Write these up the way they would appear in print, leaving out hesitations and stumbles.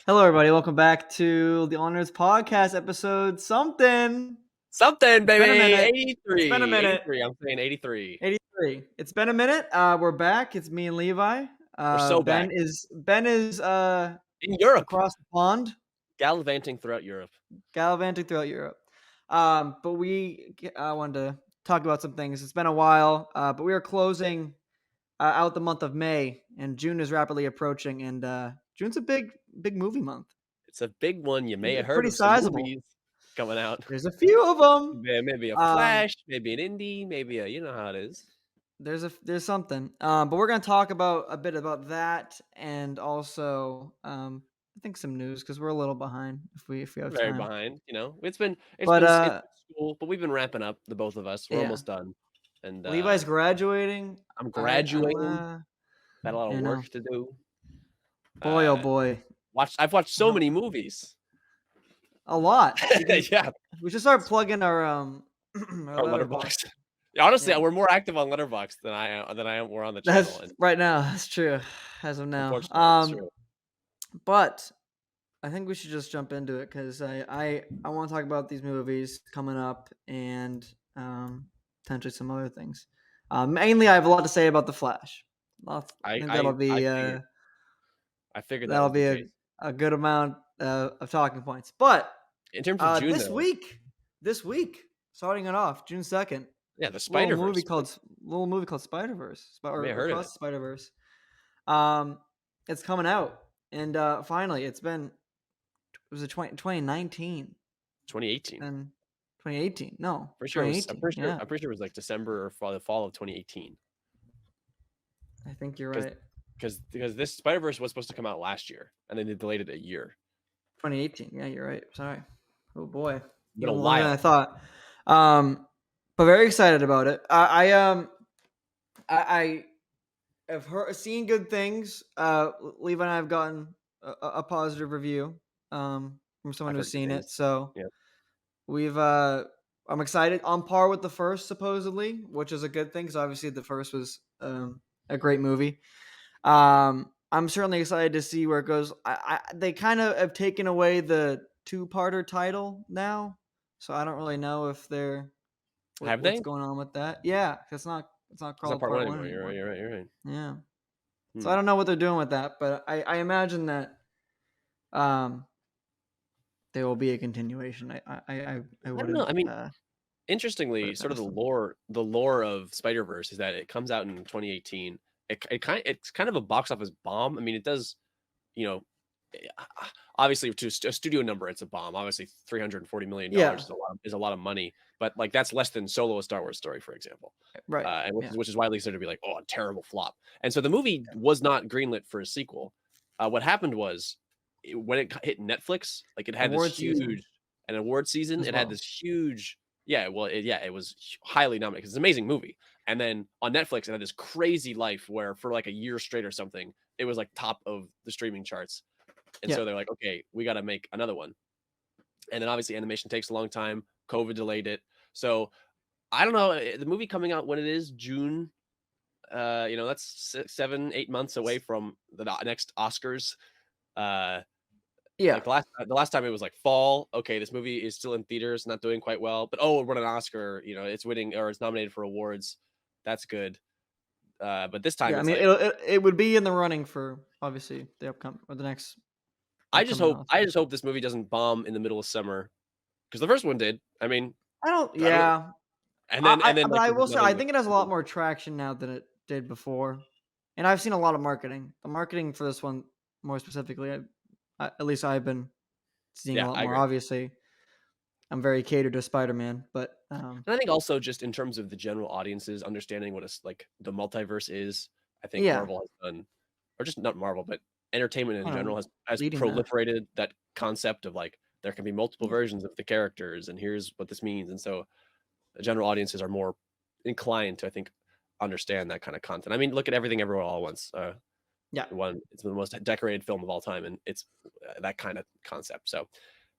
Hello, everybody. Welcome back to the Honors Podcast episode something. Something, It's been a baby. minute. It's been a 83. minute. 83. I'm saying 83. 83. It's been a minute. We're back. It's me and Levi. We're so Ben back. is In Europe. across the pond, Gallivanting throughout Europe. gallivanting throughout Europe. But we wanted to talk about some things. It's been a while, but we are closing out the month of May, and June is rapidly approaching. And June's a big movie month. It's a big one. You may have heard Pretty of some sizable. movies coming out. There's a few of them. Maybe a Flash, maybe an Indy, maybe you know how it is. There's something. But we're gonna talk about a bit about that, and also I think some news because we're a little behind if we have Very time. behind, It's been But school, but we've been ramping up, the both of us. We're yeah, almost done. And Levi's graduating. I'm graduating. I'm, Got a lot of work to do. boy, oh boy, I've watched so many movies. a lot. Yeah. We should start plugging our Our Letterboxd. Honestly, we're more active on Letterboxd than I am. We're on the channel. That's right now. That's true. As of now. Unfortunately, it's true. But I think we should just jump into it because I want to talk about these movies coming up and potentially some other things. Mainly, I have a lot to say about The Flash. I think that'll be I figured that'll that be a good amount of talking points. But in terms of June, this week, starting it off, June 2nd. yeah, the Spider-Verse Little movie called Spider-Verse or heard of Across it. the Spider-Verse. It's coming out, and finally, was it 2019? 2018. And 2018? No, I'm pretty sure it was like December or the fall of 2018. I think you're right. Because this Spider-Verse was supposed to come out last year, and then they delayed it a year. 2018. Yeah, you're right. Sorry. Oh boy, Been a while. Than I thought. But very excited about it. I have seen good things. Levi and I have gotten a positive review from someone who's seen it. So yeah. I'm excited. On par with the first, supposedly, which is a good thing because obviously the first was a great movie. I'm certainly excited to see where it goes. They kind of have taken away the two-parter title now, so I don't really know if they're what's going on with that. Yeah, it's not called part one anymore. You're right. Yeah. So I don't know what they're doing with that, but I imagine that there will be a continuation. I wouldn't know. I mean, interestingly, sort of the lore of Spider-Verse is that it comes out in 2018. It's kind of a box office bomb. I mean, it does, obviously to a studio number, it's a bomb. Obviously, $340 million is a lot of money, but like that's less than Solo: A Star Wars Story, for example. Right. Which is widely considered to be like, a terrible flop. And so the movie was not greenlit for a sequel. What happened was when it hit Netflix, like it had this huge award season. It had this huge, it was highly nominated because it's an amazing movie. And then on Netflix, it had this crazy life where for like a year straight or something, it was like top of the streaming charts. And so they're like, okay, we got to make another one. And then obviously animation takes a long time. COVID delayed it. So I don't know. The movie coming out when it is June, that's 7-8 months away from the next Oscars. Like the last time it was like fall. Okay, this movie is still in theaters, not doing quite well, but it won an Oscar. It's winning or it's nominated for awards. That's good. But this time, it would be in the running for obviously the upcoming or the next. I just hope this movie doesn't bomb in the middle of summer because the first one did. I mean, I don't. Yeah. And then, but I will say, I think it has a lot more traction now than it did before, and I've seen a lot of marketing. The marketing for this one, more specifically, at least I've been seeing a lot more. Obviously, I'm very catered to Spider-Man, but and I think also just in terms of the general audiences understanding what the multiverse is, I think Marvel has done, or just not Marvel, but entertainment in general has proliferated that concept of like there can be multiple versions of the characters, and here's what this means, and so the general audiences are more inclined to, I think, understand that kind of content. I mean, look at Everything Everywhere All at Once. It's the most decorated film of all time, and it's that kind of concept. So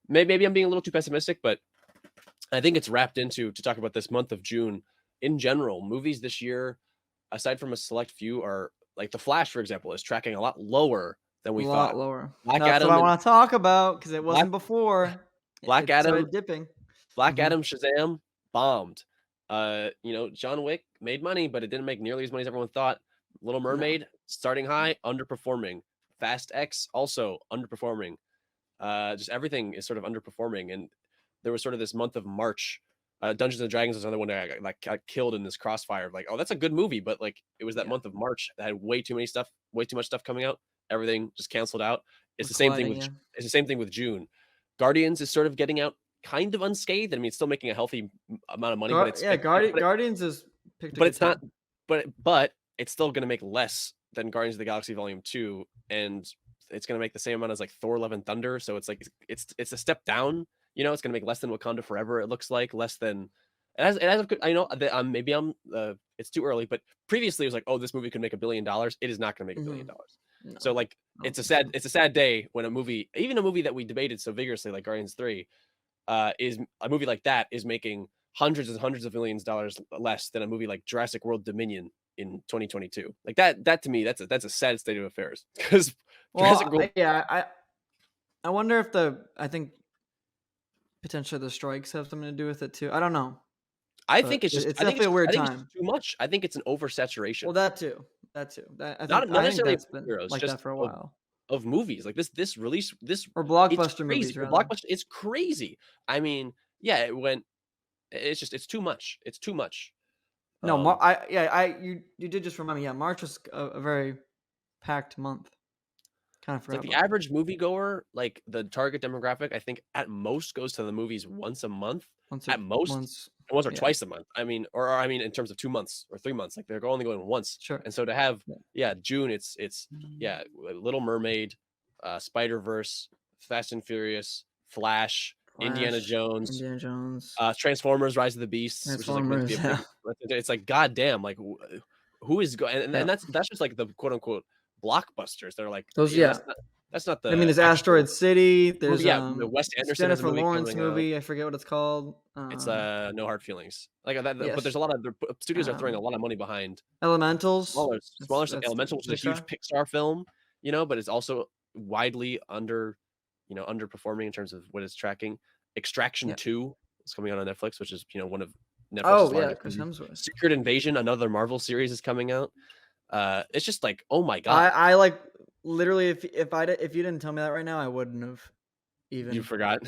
maybe I'm being a little too pessimistic, but I think it's wrapped into to talk about this month of June in general. Movies this year, aside from a select few, are like The Flash, for example, is tracking a lot lower than A we lot thought. lower. Black That's what Adam I and want to talk about because it Black wasn't before. Black It Adam started dipping. Black Mhm. Adam, Shazam bombed. John Wick made money, but it didn't make nearly as money as everyone thought. Little No. Mermaid starting high, underperforming. Fast X also underperforming. Just everything is sort of underperforming, and there was sort of this month of March. Dungeons and Dragons was another one that got killed in this crossfire of like, oh, that's a good movie, but like it was that Yeah. month of March that had way too much stuff coming out. Everything just canceled out. It's Was the same thing colliding, with yeah. it's the same thing with June. Guardians is sort of getting out kind of unscathed. I mean, it's still making a healthy amount of money, but Yeah, Guardians has picked a but good it's not time. but it's still gonna make less than Guardians of the Galaxy Volume 2, and it's gonna make the same amount as like Thor: Love and Thunder. So it's like it's a step down. It's gonna make less than Wakanda Forever. It looks like less than. It has a good. I know that maybe it's too early, but previously it was like, oh, this movie could make $1 billion. It is not gonna make $1 billion. Mhm. No, So like I don't it's a think so. sad day when even a movie that we debated so vigorously like Guardians 3, is a movie like that is making hundreds and hundreds of millions of dollars less than a movie like Jurassic World Dominion in 2022. Like that to me, that's a sad state of affairs because Jurassic Well, World. yeah, I wonder if I think potentially the strikes have something to do with it too. I don't know, but it's definitely a I weird think it's just time. too much. I think it's an oversaturation. Well, that too. That too. Not I think necessarily of that's been superheroes, like that just for a of while. movies. Like this release, this Or it's blockbuster crazy movies for rather. blockbuster. It's crazy. I mean, yeah, it went. It's too much. It's too much. No, Um, you did just remind me. Yeah, March was a very packed month. Kind of It's like forgot the about that. average moviegoer, like the target demographic, I think at most goes to the movies once a month, Once or at most, once, and once or yeah, twice a month. I mean, or I mean, in terms of 2 months or 3 months, like they're only going once. sure. And so to have, Yeah. yeah, June, it's Mm. yeah, Little Mermaid, Spider Verse, Fast and Furious, Flash, Indiana Flash, Jones, Indiana Jones, Transformers: Rise of the Beasts, which is like meant to be Transformers. a Yeah, big. It's like goddamn, like who is going? And yeah. that's just like the quote unquote blockbusters. They're like, Those, yeah. that's not I mean, the there's actual Asteroid City. movie. There's Yeah, Wes Anderson has a Jennifer movie Lawrence coming out. movie. I forget what it's called. It's No Hard Feelings. Like that, but there's Yes. a lot of studios are throwing a Um, lot of money behind Elementals. smaller stuff. That's Elemental, which is a huge Pixar. Pixar film, but it's also widely underperforming in terms of what it's tracking. Extraction Yeah. 2 is coming out on Netflix, which is one of Netflix's Oh yeah, largest Chris movies. Hemsworth. Secret Invasion, another Marvel series, is coming out. It's just like, oh my god, I like literally if you didn't tell me that right now, I wouldn't have you even forgot.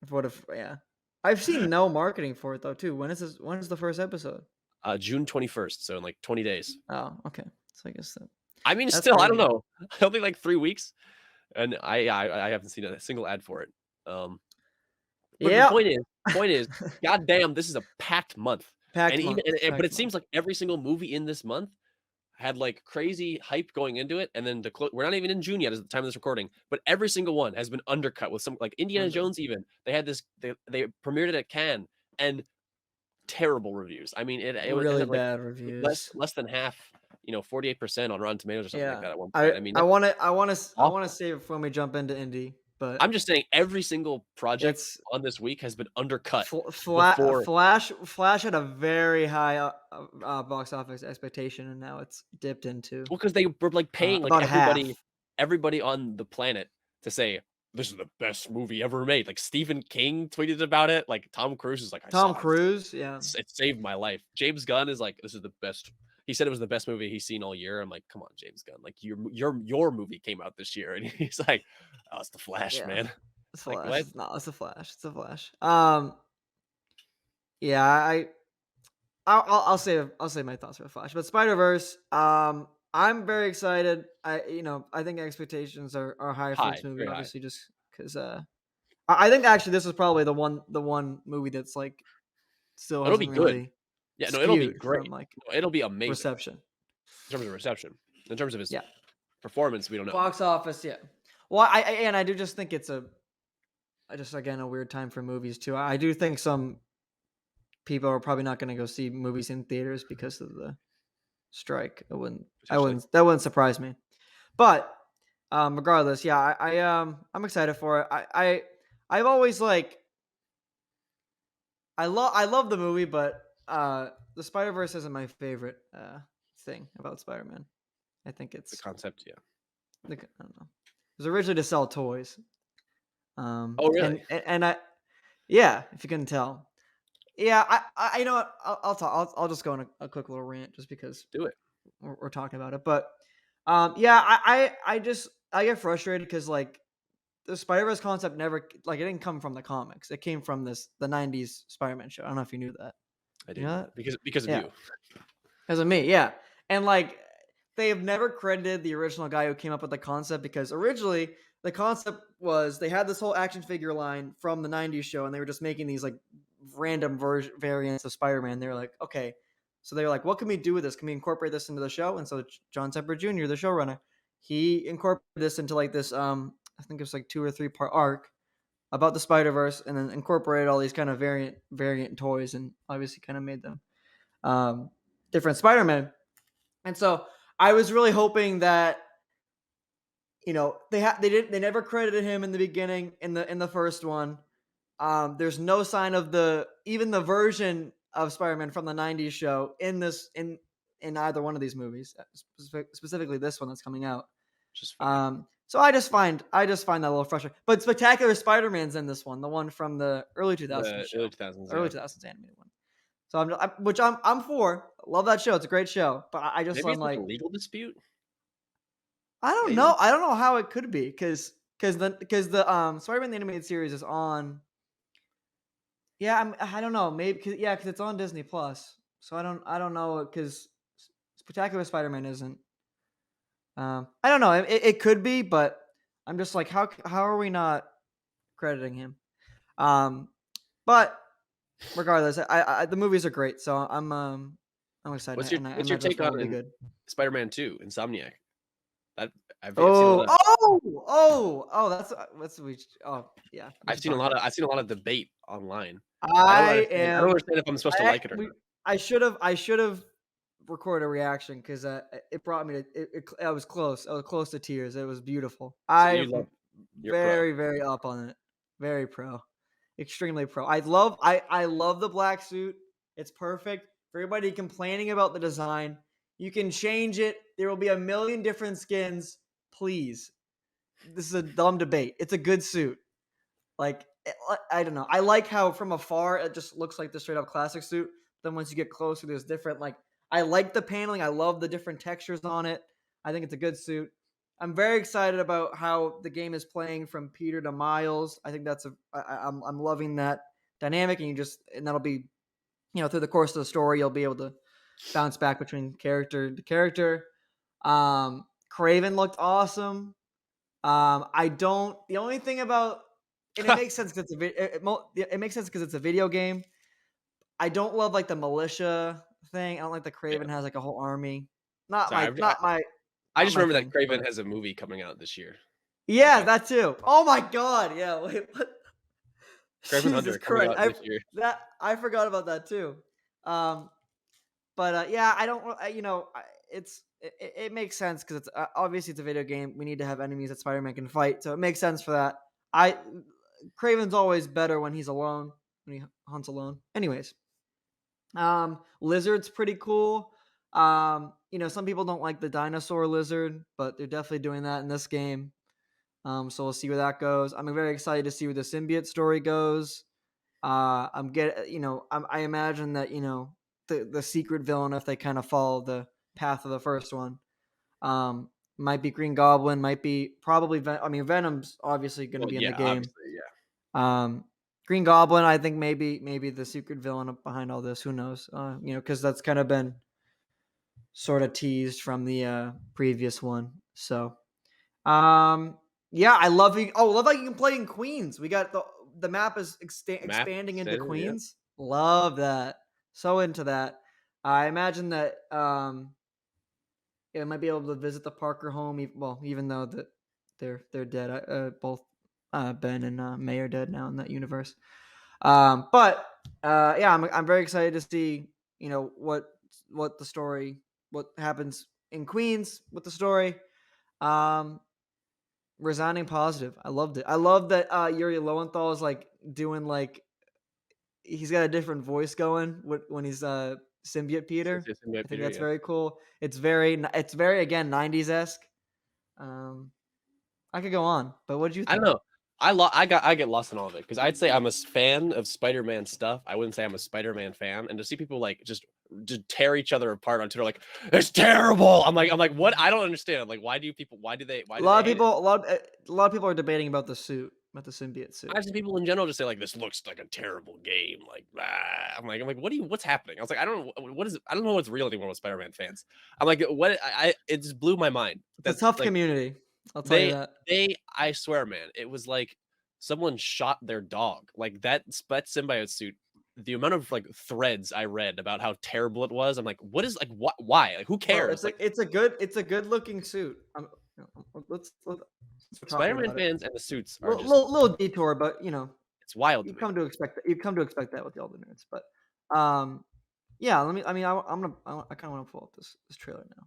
would have. Yeah. I've seen no marketing for it though too. When is this? When is the first episode? June 21st, so in like 20 days. Oh, okay. So I guess I mean, that's still, I don't crazy. know. It'll be like 3 weeks, and I haven't seen a single ad for it. Um, but the Yeah. point is, goddamn, this is a packed month, and Packed even month. but Packed it seems month. like every single movie in this month had like crazy hype going into it, and then we're not even in June yet, at the time of this recording, but every single one has been undercut with some like Indiana Under Jones. Even they had this, they premiered it at Cannes, and terrible reviews. I mean, it really had like bad less reviews. less than half, 48% on Rotten Tomatoes or something like Yeah. that at one point. I I mean, I that's want to I want to I want to awful. save it for when we jump into Indy, but I'm just saying every single project it's on this week has been undercut Fla before. Flash had a very high, box office expectation, and now it's dipped into, Well, because they were like paying like about half. everybody on the planet to say this is the best movie ever made. Like Stephen King tweeted about it. Like Tom Cruise is like, I Tom saw it. Cruise, yeah. It saved my life. James Gunn is like, this is the best. He said it was the best movie he's seen all year. I'm like, come on, James Gunn. Like your movie came out this year, and he's like, oh, it's the Flash, Yeah. man. It's Like Flash. what? It's not. It's a Flash. It's a Flash. Yeah, I'll say my thoughts for Flash, but Spider Verse. I'm very excited. I think expectations are high for High, this movie, very high. obviously, just because I think actually this is probably the one movie that's like still It'll be hasn't good. really Yeah, no, it'll be skewed great. from like No, it'll be amazing reception. in terms of reception. In terms of his Yeah, performance, we don't know. box office. Yeah. Well, I do just think it's just again a weird time for movies too. I do think some people are probably not going to go see movies in theaters because of the strike. Potentially. That wouldn't surprise me. But regardless, yeah, I'm excited for it. I've always like I love the movie, but the Spider Verse isn't my favorite thing about Spider Man. I think The it's concept, yeah. Like, I don't know. It was originally to sell toys. Oh, really? And I yeah, if you couldn't tell. Yeah, you know what? I'll talk. I'll just go on a quick little rant just because Do it. we're talking about it. But yeah, I just I get frustrated because like the Spider Verse concept never like it didn't come from the comics. It came from the '90s Spider Man show. I don't know if you knew that. I You know didn't know that? that because of Yeah, you. because of me. Yeah, and like they have never credited the original guy who came up with the concept because originally the concept was they had this whole action figure line from the '90s show, and they were just making these like random variants of Spider Man. They were like, okay. So they were like, what can we do with this? Can we incorporate this into the show? And so John Tepper Jr., the showrunner, he incorporated this into like this I think it was like 2 or 3 part arc about the Spider Verse, and then incorporated all these kind of variant toys, and obviously kind of made them um, different Spider Man. And so I was really hoping that they never credited him in the beginning in the first one. There's no sign of even the version of Spider-Man from the '90s show in either one of these movies, specifically this one that's coming out. Just fine. So I just find that a little frustrating. But Spectacular Spider-Man's in this one, the one from the early 2000s The early show, 2000s, early yeah. 2000s animated one. So which I'm for. Love that show. It's a great show. But Maybe I'm it's like a like, legal dispute? I don't Maybe? know. I don't know how it could be because the Spider-Man the animated series is on. Yeah, I don't know. Maybe because it's on Disney Plus. So I don't know because Spectacular Spider-Man isn't. I don't know. It could be, but I'm just like, how are we not crediting him? Um, but regardless, the movies are great, so I'm excited, and I What's your imagine this take one on will be good. Spider-Man 2: Insomniac? That I've seen a lot Oh, of that's we. Oh, yeah, we should talk I've about. seen a lot of debate online. I I don't am. understand if I'm supposed to I like it or we. not. I should have recorded a reaction because it brought me to I was close. I was close to tears. It was beautiful. So you love I'm you're pro. very up on it. Very pro, extremely pro. I love the black suit. It's perfect. For everybody complaining about the design, you can change it. There will be a million different skins. Please, this is a dumb debate. It's a good suit. Like I don't know. I like how from afar it just looks like the straight up classic suit. Then once you get closer, there's different like I like the paneling. I love the different textures on it. I think it's a good suit. I'm very excited about how the game is playing from Peter to Miles. I think I'm loving that dynamic, and that'll be through the course of the story you'll be able to bounce back between character to character. Craven looked awesome. I don't. The only thing about, and it makes sense because it makes sense because it's a video game. I don't love like the militia thing. I don't like the Yeah. Craven has like a whole army. Not Sorry, my, not my, I not just my remember that thing. Craven But has a movie coming out this year. That's yeah, all. that too. Oh my god. Yeah. Wait. What? Craven Jesus Hunter coming Christ. out this year. I forgot about that too. Um. But yeah, I don't. It makes sense because it's obviously it's a video game. We need to have enemies that Spider-Man can fight, so it makes sense for that. I Craven's always better when he's alone, when he hunts alone. Anyways, Lizard's pretty cool. Some people don't like the dinosaur lizard, but they're definitely doing that in this game. So we'll see where that goes. I'm very excited to see where the symbiote story goes. I imagine that the secret villain, if they kind of follow the path of the first one, might be Green Goblin, might be probably Venom's obviously going to Well, be in the yeah, game. obviously, yeah. Um, Green Goblin, I think maybe the secret villain behind all this. Who knows? Because that's kind of been sort of teased from the previous one. So, yeah, I love you. Oh, I love how you can play in Queens. We got the map is Map expanding into extended, yeah. Queens. Love that. So into that. I imagine that I might be able to visit the Parker home. Well, even though that they're dead. Both Ben and May are dead now in that universe. But yeah, I'm very excited to see what the story, what happens in Queens with the story. Um, Resounding positive. I loved it. I love that Yuri Lowenthal is like doing like he's got a different voice going when he's symbiote Peter. Since I think Peter, that's yeah. very cool. It's very again 90s esque. I could go on, but what did you I don't think? know. I get lost in all of it because I'd say I'm a fan of Spider-Man stuff. I wouldn't say I'm a Spider-Man fan. And to see people like just tear each other apart on Twitter, like it's terrible. I'm like, what? I don't understand. I'm like, why A do lot they of hate it? people, a lot of people are debating about the suit, about the symbiote suit. I've seen people in general just say like this looks like a terrible game. Like I'm like, what's happening? I was like, I don't know what is it? I don't know what's real anymore with Spider-Man fans. I'm like, what? It just blew my mind It's a that tough like community. I'll tell you They that. I swear, man, it was like someone shot their dog. Like that symbiote suit, the amount of like threads I read about how terrible it was, I'm like, what is like what why? Like who Bro, cares? Like it's a good looking suit. Since we're talking Spider-Man about it. fans and the suits are just Little detour, but it's wild to me. you come to expect that with the Elden Nerds. But um, yeah, let me. I mean, I'm gonna. I kind of want to pull up this trailer now.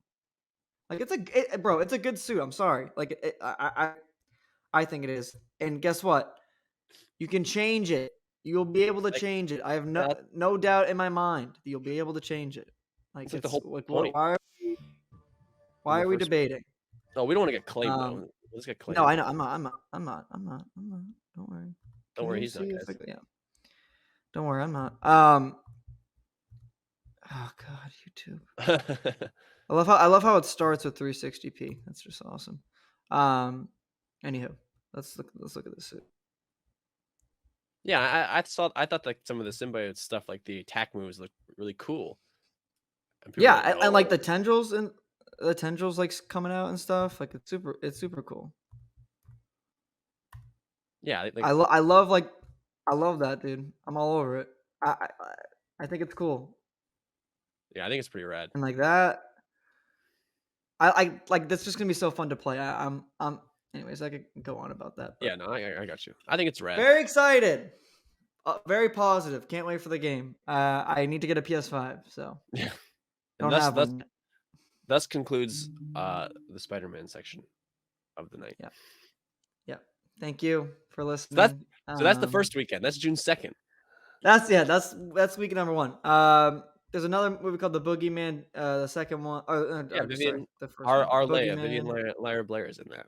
Like bro, it's a good suit. I'm sorry. Like I think it is. And guess what? You can change it. You'll be able to Like change it. I have that no doubt in my mind that you'll be able to change it. Like that's like the it's whole like point in why the are we first. debating? Oh, we don't want to get claimed Um, though. Let's get no, I claimed. know. I'm not. Don't worry. Don't Can worry, you he's not, see if guys. yeah. Don't worry, I'm not. Oh god, YouTube. I love how it starts with 360p. That's just awesome. Um, anywho, let's look at this suit. Yeah, I thought like some of the symbiote stuff, like the attack moves, looked really cool, and people Yeah, were like, and like no. the tendrils like coming out and stuff. Like it's super cool. Yeah, like I love that, dude. I'm all over it. I think it's cool. yeah, I think it's pretty rad. And like that, I like that's just gonna be so fun to play. Anyways, I could go on about that, Yeah, but no, I got you. I think it's rad. very excited. Very positive. Can't wait for the game. I need to get a PS5, so Yeah, and don't have one yet. thus concludes the Spider-Man section of the night. Yeah, yeah. Thank you for So that's listening. so that's the first weekend. That's June 2nd. That's week number one. There's another movie called The Boogeyman. The second one, Yeah, sorry, Vivian the first one, our Leia, Vivian Boogeyman. Lyra Blair is in that.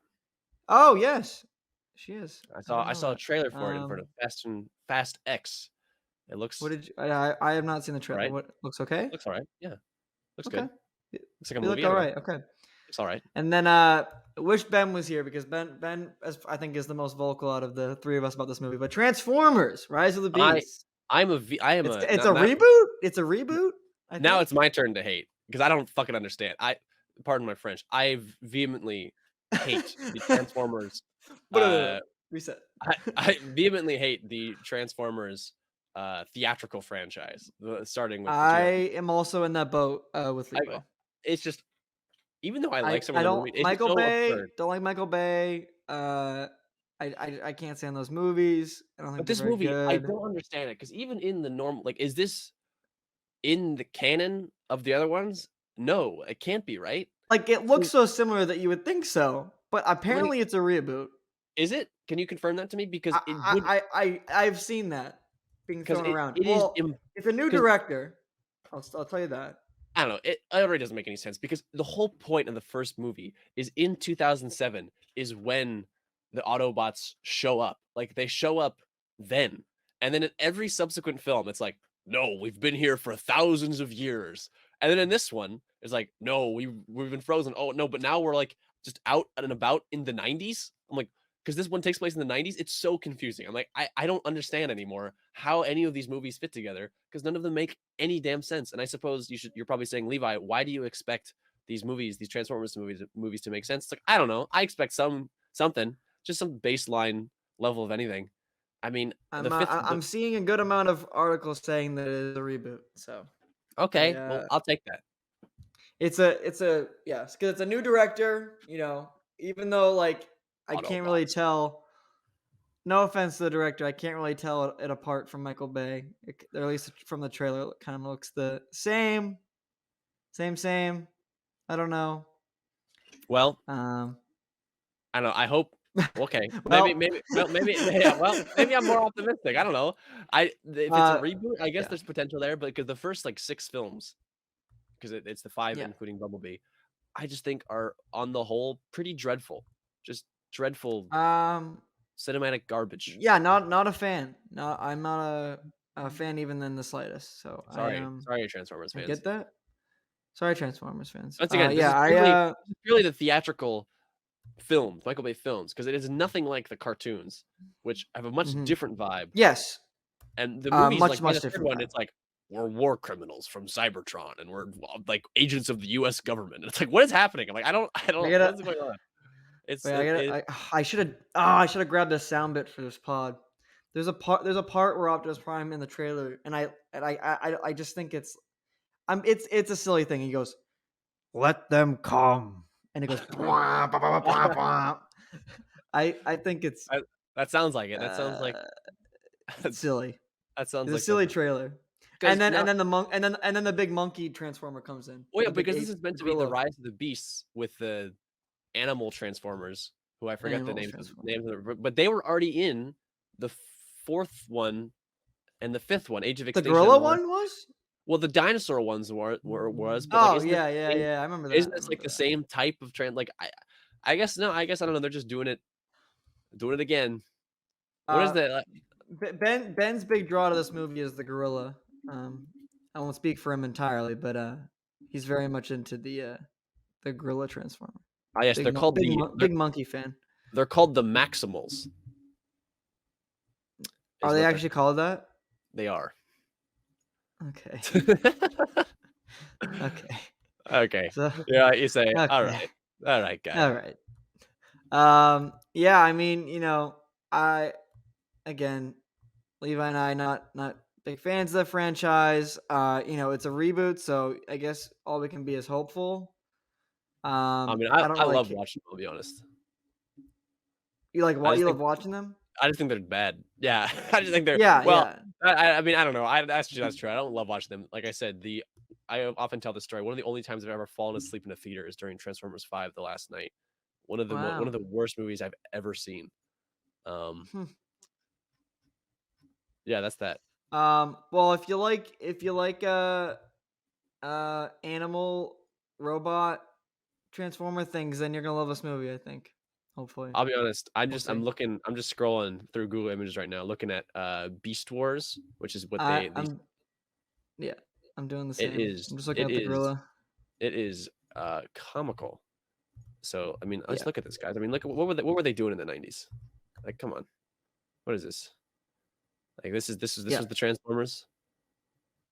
Oh yes, she is. I didn't I know saw a that. trailer for it in front of Fast X. It What looks did you? I have not seen the all trailer. right. What looks okay? Looks all right. Yeah, looks Okay, good. Looks like a they look movie. I all don't know. right. Okay. Looks all right. And then wish Ben was here because Ben I think is the most vocal out of the three of us about this movie. But Transformers: Rise of the I Beasts. I am a It's a not reboot. It's a reboot. I now think. it's my turn to hate because I don't fucking understand. Pardon my French. I vehemently hate the Transformers. Uh, Reset. I vehemently hate the Transformers theatrical franchise, starting with the I 2000. am also in that boat with I Levi. it's just even though I like some of I the don't movies, it's just Michael so Bay. absurd. Don't like Michael Bay. I can't stand those movies. I don't think But they're this very movie, I good. don't understand it because even in the normal, like, is this in the canon of the other ones? No, it can't be, right? Like it looks so similar that you would think so, but Like, apparently it's a reboot. is it? Can you confirm that to me? Because it would I've seen that being because thrown around. it is Well, it's a new because director. I'll tell you that. I don't know. It already doesn't make any sense because the whole point of the first movie is in 2007 is when the Autobots show up. Like they show up then. And then in every subsequent film, it's like, no, we've been here for thousands of years. And then in this one, it's like, no, we've been frozen. Oh no, but now we're like just out and about in the 90s. I'm like, because this one takes place in the 90s. It's so confusing. I'm like, I don't understand anymore how any of these movies fit together because none of them make any damn sense. And I suppose you're probably saying, Levi, why do you expect these movies, these Transformers movies to make sense? It's like, I don't know. I expect something, just some baseline level of anything. I mean, I'm seeing a good amount of articles saying that it is a reboot. So I okay, well, I'll take that. it's a yes, because it's a new director. Even though like I can't really Autobots. tell. No offense to the director, I can't really tell it apart from Michael Bay. Or at least from the trailer, it kind of looks the same, same. I don't know. Well, Um, I don't know. I hope. Okay, well, yeah. Well, maybe I'm more optimistic. I don't know. If it's a uh, reboot, I guess yeah, there's potential there. But because the first like 6 films, because it's the 5 yeah. including Bumblebee, I just think are on the whole pretty dreadful. Just dreadful Um, cinematic garbage. yeah, not a fan. No, I'm not a fan even in the slightest. So Sorry, Transformers I fans. get that. Sorry, Transformers fans. Once again, Yeah, this is purely the theatrical films, Michael Bay films, because it is nothing like the cartoons, which have a much mhm. different vibe. Yes, And the movies, like by much the third different one, vibe. it's like we're war criminals from Cybertron, and we're like agents of the U.S. government. And it's like, what is happening? I'm like, I I don't, what gotta is going on? It's wait. it. I should have grabbed a sound bit for this pod. There's a part where Optimus Prime in the trailer, and I just think it's a silly thing. He goes, "Let them come," and it goes, "Bwah, bah, bah, bah, bah, bah." I think it's I, that sounds like it. uh, silly. that sounds It's a like silly something. trailer. Because now, And then the monk and then the big monkey transformer comes in. well, yeah, The big because this ape, is meant the to be the gorilla rise of the beasts with the animal transformers, who I forget the animals names of transformer. but they were already in the fourth one and the fifth one, Age of The Extinction. gorilla one was? Well, the dinosaur ones was, but like, Oh, yeah, yeah, yeah, I remember that, isn't I this like remember the that. same type of trend? Like, I guess no, I guess I don't know. They're just doing it again. What is Uh, that? Ben's big draw to this movie is the gorilla. I won't speak for him entirely, but, he's very much into the gorilla transformer. Ah, yes, Big monkey fan. they're called the Maximals. Are Is they what they're actually called that? they are. Okay, okay. Okay. So Yeah, you say, okay, all right, guy. alright. Yeah, I mean, I again, Levi and I not big fans of the franchise. It's a reboot, so I guess all we can be is hopeful. I mean, I don't I really love ca watching them, I'll be honest. You like I what just you think love watching them? I just think they're bad. Yeah, I just think they're Yeah, well. yeah. I mean, I don't know. That's true. I don't love watching them. Like I said, the I often tell this story. One of the only times I've ever fallen asleep in a theater is during Transformers Five the last night. One of Wow. the worst movies I've ever seen. Um, Hmm. yeah, that's that. Well, if you like animal robot transformer things, then you're gonna love this movie, I think. Hopefully. I'll be honest. We'll see. I'm just scrolling through Google Images right now, looking at Beast Wars, which is what I they I'm yeah, I'm doing the it same. is I'm just looking it at the is gorilla. it is comical. So I mean, let's Yeah. look at this, guys. I mean, look at what were they doing in the 90s? Like, come on. What is this? Like this Yeah. was the Transformers.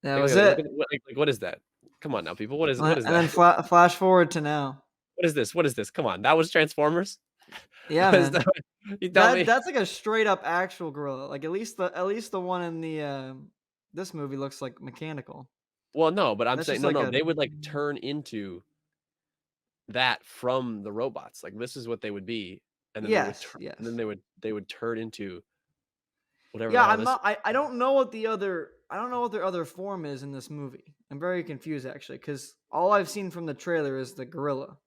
That Like, look was at it. Look it. at what is that? Come on now, people. What is And then that? flash forward to now. What is this? What is this? Come on. That was Transformers? Yeah, What is man. that? You tell me? That's like a straight up actual gorilla. Like at least the one in the this movie looks like mechanical. Well, no, but I'm That's saying just no, like no. a They would like turn into that from the robots. Like this is what they would be, and then they would yes, turn, and then yes. they would turn into whatever the Yeah, hell this. I don't know what the other I don't know what their other form is in this movie. I'm very confused actually cuz all I've seen from the trailer is the gorilla.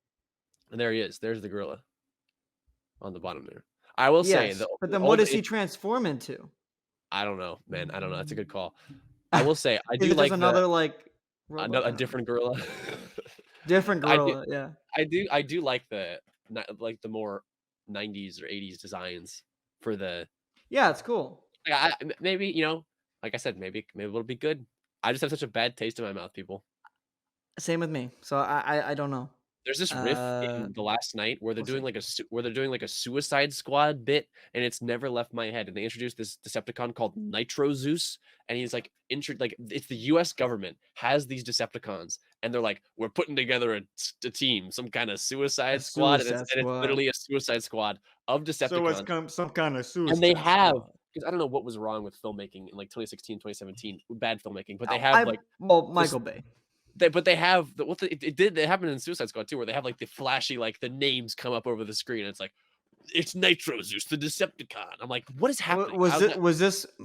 And there he is. There's the gorilla on the bottom there. I will say Yes, but the then what old. does he transform into? I don't know, man. I don't know. That's a good call. I will say I Is do it just like the another like robot? a I don't know. different gorilla. Different I do gorilla, yeah. I do like like the more 90s or 80s designs for the Yeah, it's cool. maybe, like I said, maybe it'll be good. I just have such a bad taste in my mouth, people. Same with me. So I don't know. There's this riff Uh, in The Last Night where we'll see. where they're doing like a Suicide Squad bit, and it's never left my head. And they introduced this Decepticon called Nitro Zeus, and he's like like it's the U.S. government has these Decepticons, and they're like, we're putting together a team, some kind of A Suicide Squad, and Suicide it's Squad. literally a Suicide Squad of So it's Decepticons, some kind of and they Suicide have. Squad. Because I don't know what was wrong with filmmaking in like 2016, 2017, bad filmmaking, but they Oh, have like this Michael Bay. they have it happened in Suicide Squad too, where they have like the flashy like the names come up over the screen. And it's like it's Nitro Zeus, the Decepticon. I'm like, what is happening? How's that?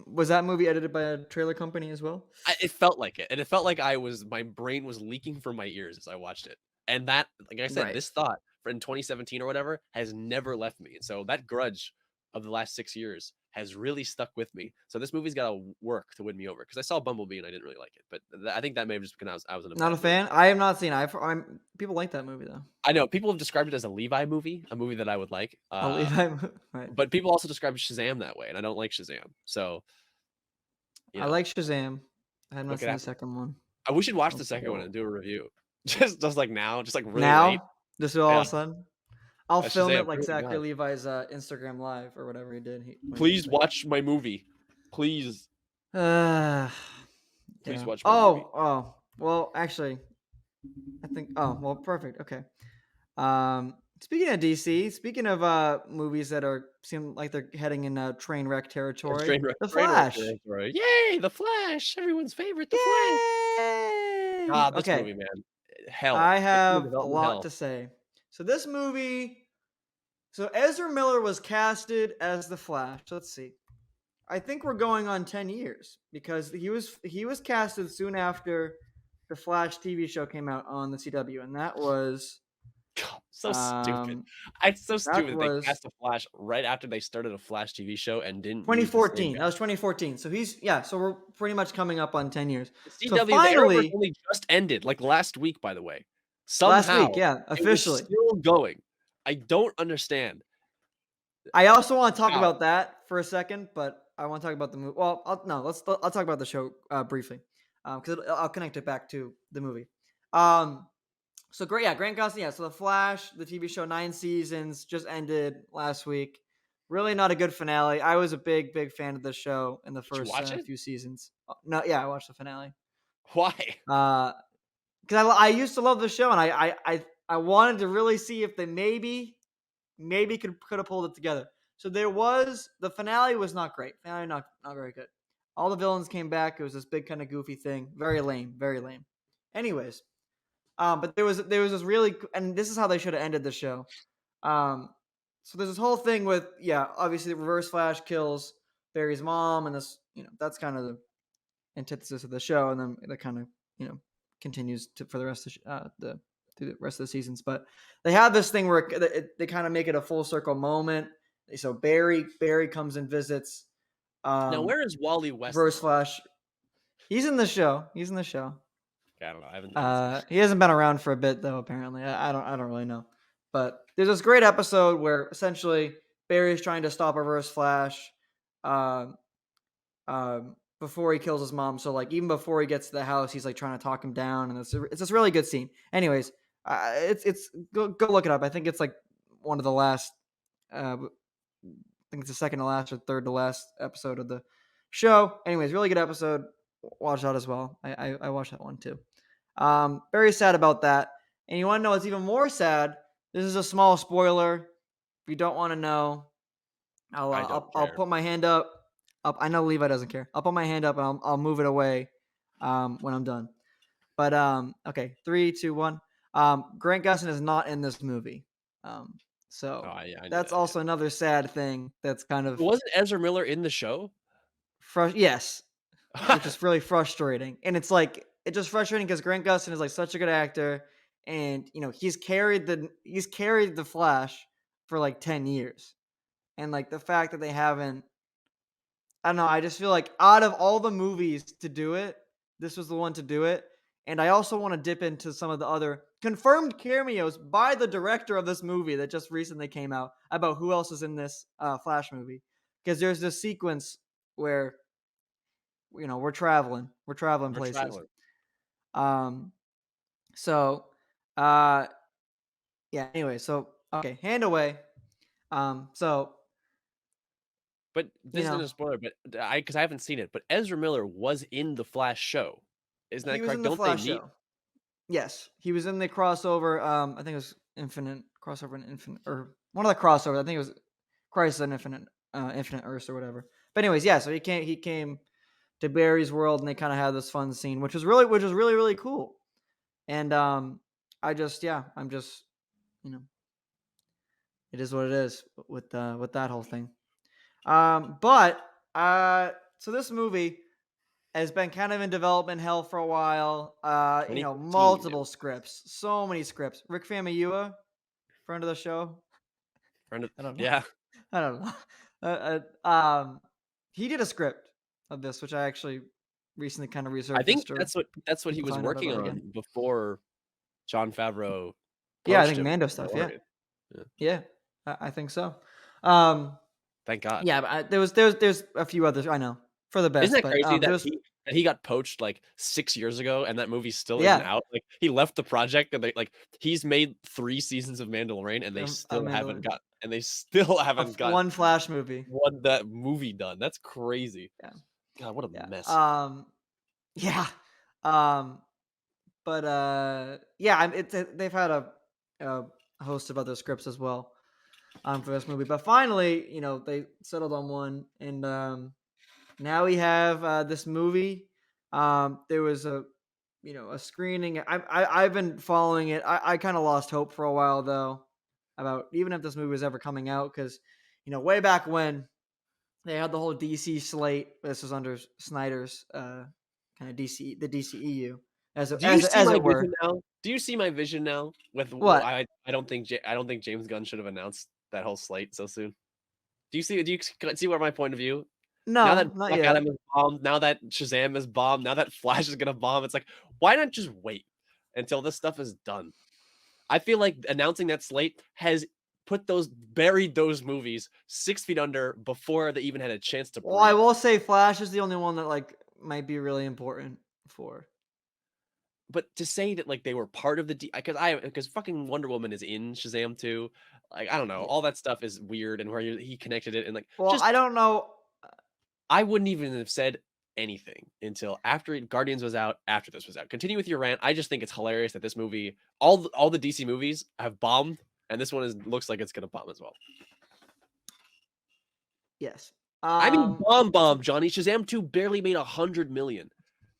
Was that movie edited by a trailer company as well? It felt like it, and it felt like my brain was leaking from my ears as I watched it. And that, like I said, Right. this thought in 2017 or whatever has never left me. And so that grudge of the last 6 years has really stuck with me. So this movie's got to work to win me over because I saw Bumblebee and I didn't really like it, but I think that may have just because I was in a Not a bad mood. fan. I have not seen. I'm people like that movie though. I know people have described it as a Levi movie, a movie that I would like. I'll leave. Right. But people also describe Shazam that way, and I don't like Shazam. So you I know, like Shazam. I have not what could seen the happen? second one. We should watch I'll the check it second one out. and do a review. Just like now, just like really late. Now, just all Yeah, of a sudden, I'll film Shazam. it like Oh my Zachary god! Levi's Instagram live or whatever he did when he did his Please thing. watch my movie. Please, Uh, please yeah. watch my movie. Oh. Well, actually, I think. Oh, well, perfect. Okay. Speaking of DC, speaking of movies that are seem like they're heading in train wreck territory, The Train wreck Flash. territory. Yay! The Flash. Everyone's favorite. The Flash. Yay! God, this Okay, movie, man. Hell. I It's in have a development lot hell. to say. So this movie, so Ezra Miller was casted as the Flash. Let's see. I think we're going on 10 years because he was casted soon after the Flash TV show came out on the CW, and that was God, so stupid. um It's so that stupid that they was cast the Flash right after they started a Flash TV show and didn't use the same 2014. guy. That was 2014. So so we're pretty much coming up on 10 years. The So CW, the Arrowverse finally, only just ended, like, last week, by the way. last Somehow, week, yeah, it was officially. still going. I don't understand I also want to talk how. about that for a second, but I want to talk about the movie. Well, I'll talk about the show briefly because I'll connect it back to the movie. Um, so great, yeah, Grant Gustin, yeah. So the Flash, the TV show, 9 seasons, just ended last week. Really not a good finale. I was a big fan of the show in the Did you first watch it? few seasons. No, yeah, I watched the finale. Why? Uh, because I used to love the show, and I wanted to really see if they maybe could have pulled it together. So there was the finale was not great. Finale not very good. All the villains came back. It was this big kind of goofy thing. Very lame. Very lame. Anyways, but there was this really and this is how they should have ended the show. Um, so there's this whole thing with obviously Reverse Flash kills Barry's mom, and that's kind of the antithesis of the show, and then that kind of continues for the rest of the through the rest of the seasons. But they have this thing where they kind of make it a full circle moment. So Barry comes and visits Now, um, where is Wally West, Reverse though? Flash. He's in the show. He's in the show. Okay, I don't know. I haven't seen it. He hasn't been around for a bit though. Apparently, I don't really know. But there's this great episode where essentially Barry's trying to stop Reverse Flash. Um, Before he kills his mom. So like even before he gets to the house, he's like trying to talk him down, and it's this really good scene. Anyways, it's go look it up. I think it's like one of the last. I think it's the second to last or third to last episode of the show. Anyways, really good episode. Watch that as well. I watched that one too. Very sad about that. And you want to know what's even more sad? This is a small spoiler. If you don't want to know, I don't I'll care. put my hand up. I know Levi doesn't care. I'll put my hand up and I'll move it away when I'm done. But okay, 3, 2, 1. Grant Gustin is not in this movie. Um, Oh, so I knew that's that, yeah. also another sad thing. That's kind of Wasn't Ezra Miller in the show? yes, which is really frustrating. And it's like it's just frustrating because Grant Gustin is like such a good actor, and he's carried the Flash for like 10 years, and like the fact that they haven't I don't know. I just feel like out of all the movies to do it, this was the one to do it. And I also want to dip into some of the other confirmed cameos by the director of this movie that just recently came out about who else is in this Flash movie. Because there's this sequence where we're traveling We're places. traveling. Um, so uh, yeah. Anyway, so okay, hand away. So But you this isn't know a spoiler, but because I haven't seen it, but Ezra Miller was in the Flash show. Isn't he that was correct? in the Don't they Flash meet? show. Yes, he was in the crossover. I think it was Infinite crossover and Infinite, or one of the crossovers. I think it was Crisis on Infinite Earths or whatever. But anyways, yeah. So he came to Barry's world, and they kind of had this fun scene, which was really cool. And I'm just you know, it is what it is with that whole thing. But so this movie has been kind of in development hell for a while. 2015 it Multiple scripts, so many scripts. Rick Famuyiwa, friend of the show. friend of I don't know. yeah. I don't know. He did a script of this, which I actually recently kind of I think resurfaced, or that's what he people was talking about working it again. on before Jon Favreau Yeah, I poached think him Mando for stuff. Yeah, Mandalorian. Yeah, yeah, I think so. Um, thank God. yeah, but there's a few others I know for the Isn't best, that but crazy that there's he got poached, like, 6 years ago and that movie still isn't yeah, out? Like, he left the project and he's made 3 seasons of Mandalorian and Mandalorian, they still haven't got one Flash movie. one that movie done. That's crazy. Yeah, God, what a yeah, mess. yeah, um, but yeah, they've had a host of other scripts as well for this movie, but finally, they settled on one, and now we have this movie. There was a screening. I've been following it. I kind of lost hope for a while though about even if this movie was ever coming out, because way back when they had the whole DC slate. This was under Snyder's kind of the DCEU Do you see as my it vision were. now? Do you see my vision now with What? I don't think James Gunn should have announced that whole slate so soon. Do you see where my point of view? Now that No, not Black Adam yet. is bombed, now that Shazam is bombed, now that Flash is gonna bomb, it's like, why not just wait until this stuff is done? I feel like announcing that slate has buried those movies 6 feet under before they even had a chance to Well, I breathe. will say Flash is the only one that might be really important for. But to say that, like, they were part of the because fucking Wonder Woman is in Shazam too, like, I don't know, Yeah. all that stuff is weird and where he connected it and, like, Well, just I don't know. I wouldn't even have said anything until after Guardians was out, after this was out. Continue with your rant. I just think it's hilarious that this movie, all the DC movies have bombed, and this one looks like it's gonna bomb as well. Yes. I mean, So bomb, Johnny. Shazam 2 barely made 100 million.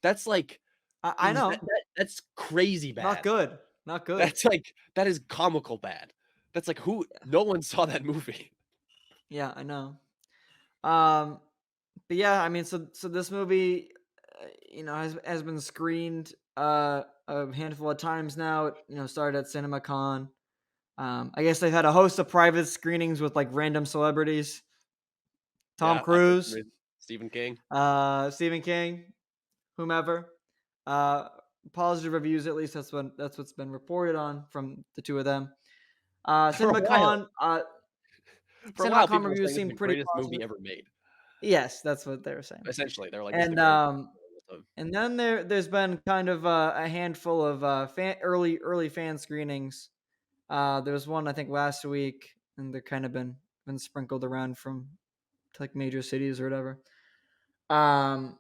That's like I know. that's crazy Not bad. good. Not good. That's like that is comical bad. That's like Yeah. no one saw that movie. Yeah, I know. Um, but yeah, I mean, so this movie, has been screened a handful of times now. Started at CinemaCon. I guess they've had a host of private screenings with like random celebrities, Tom Yeah, I've heard Cruise, from Stephen King. Stephen King, whomever. Uh, Positive reviews, at least that's what's been reported on from the two of them. For a while. CinemaCon, For a while, CinemaCon people were reviews saying it's seem the pretty greatest movie positive. ever made. Yes, that's what they were saying. Essentially, they were like, "This is the And greatest movie of all time." and then there's been kind of a handful of early fan screenings. There was one I think last week, and they're kind of been sprinkled around from to like major cities or whatever. Um,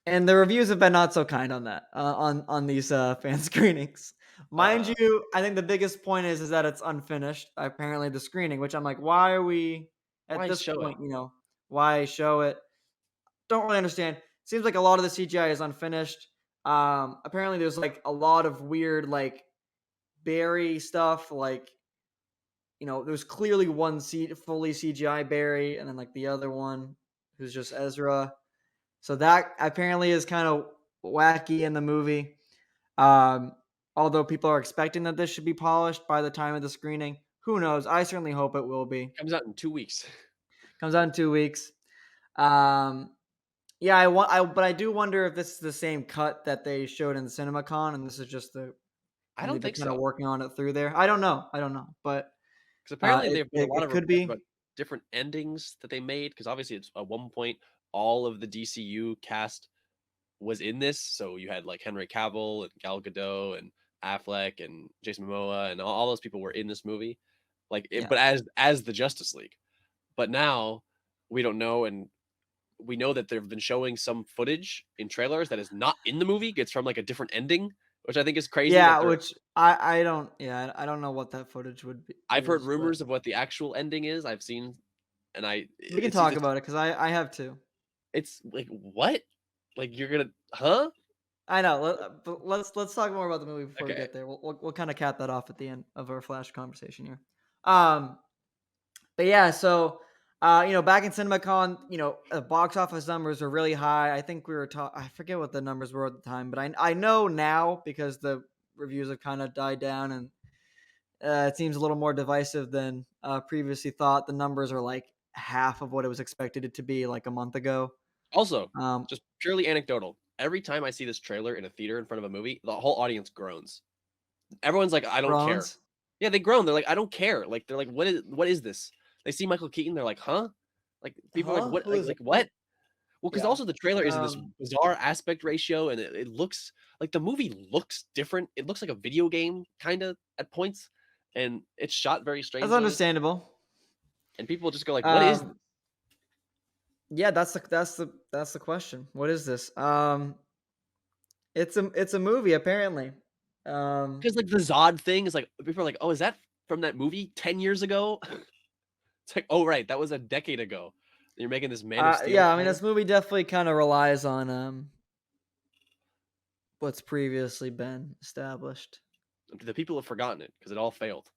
and the reviews have been not so kind on that on these fan screenings. Mind Uh, you, I think the biggest point is that it's unfinished. Apparently, the screening, which I'm like, why are we at why this show it? point? Why show it? Don't really understand. Seems like a lot of the CGI is unfinished. Apparently, there's like a lot of weird like Barry stuff. Like there's clearly one fully CGI Barry, and then like the other one who's just Ezra. So that apparently is kind of wacky in the movie. Um, Although people are expecting that this should be polished by the time of the screening, who knows? I certainly hope it will be. Comes out in 2 weeks. Comes out in 2 weeks. Um, Yeah, but I do wonder if this is the same cut that they showed in CinemaCon, and this is just I and they've don't been think kind of so, working on it through there. I don't know. I don't know, but because apparently it, there have been a it lot it of could reports be. about different endings that they made. Because obviously, it's at one point all of the DCU cast was in this. So you had like Henry Cavill and Gal Gadot and Affleck and Jason Momoa and all those people were in this movie, Yeah, but as the Justice League. But now we don't know, and we know that they've been showing some footage in trailers that is not in the movie. It's from like a different ending, which I think is crazy. That yeah. they're Which I don't. Yeah, I don't know what that footage would be I've heard is, but rumors of what the actual ending is. I've seen, and we can it's talk either about it because I have to. it's like what, like you're gonna huh? I know. But let's talk more about the movie before we Okay, get there. We'll kind of cap that off at the end of our flash conversation here. Um, But yeah, so back in CinemaCon, box office numbers were really high. I think we were I forget what the numbers were at the time, but I know now because the reviews have kind of died down, and it seems a little more divisive than previously thought. The numbers are like half of what it was expected it to be like a month ago. Also, Um, just purely anecdotal. Every time I see this trailer in a theater in front of a movie, the whole audience groans. Everyone's like, "I don't care." Bronze, Yeah, they groan. They're like, "I don't care." Like they're like, "What is this?" They see Michael Keaton, they're like, "Huh?" Like people are like, huh? "What?" Who is it? Like what? Well, because Yeah. also the trailer is in this Um, bizarre aspect ratio, and it looks like the movie looks different. It looks like a video game kind of at points, and it's shot very that's strangely. understandable. And people just go like, "What is this?" Um, yeah, that's the question. What is this? It's a movie apparently. Um, Because like the Zod thing is like people are like, "Oh, is that from that movie 10 years ago?" It's like, "Oh, right, that was a decade ago. You're making this Man of Steel yeah, I mean tie-in?" this movie definitely kind of relies on what's previously been established. The people have forgotten it because it all failed.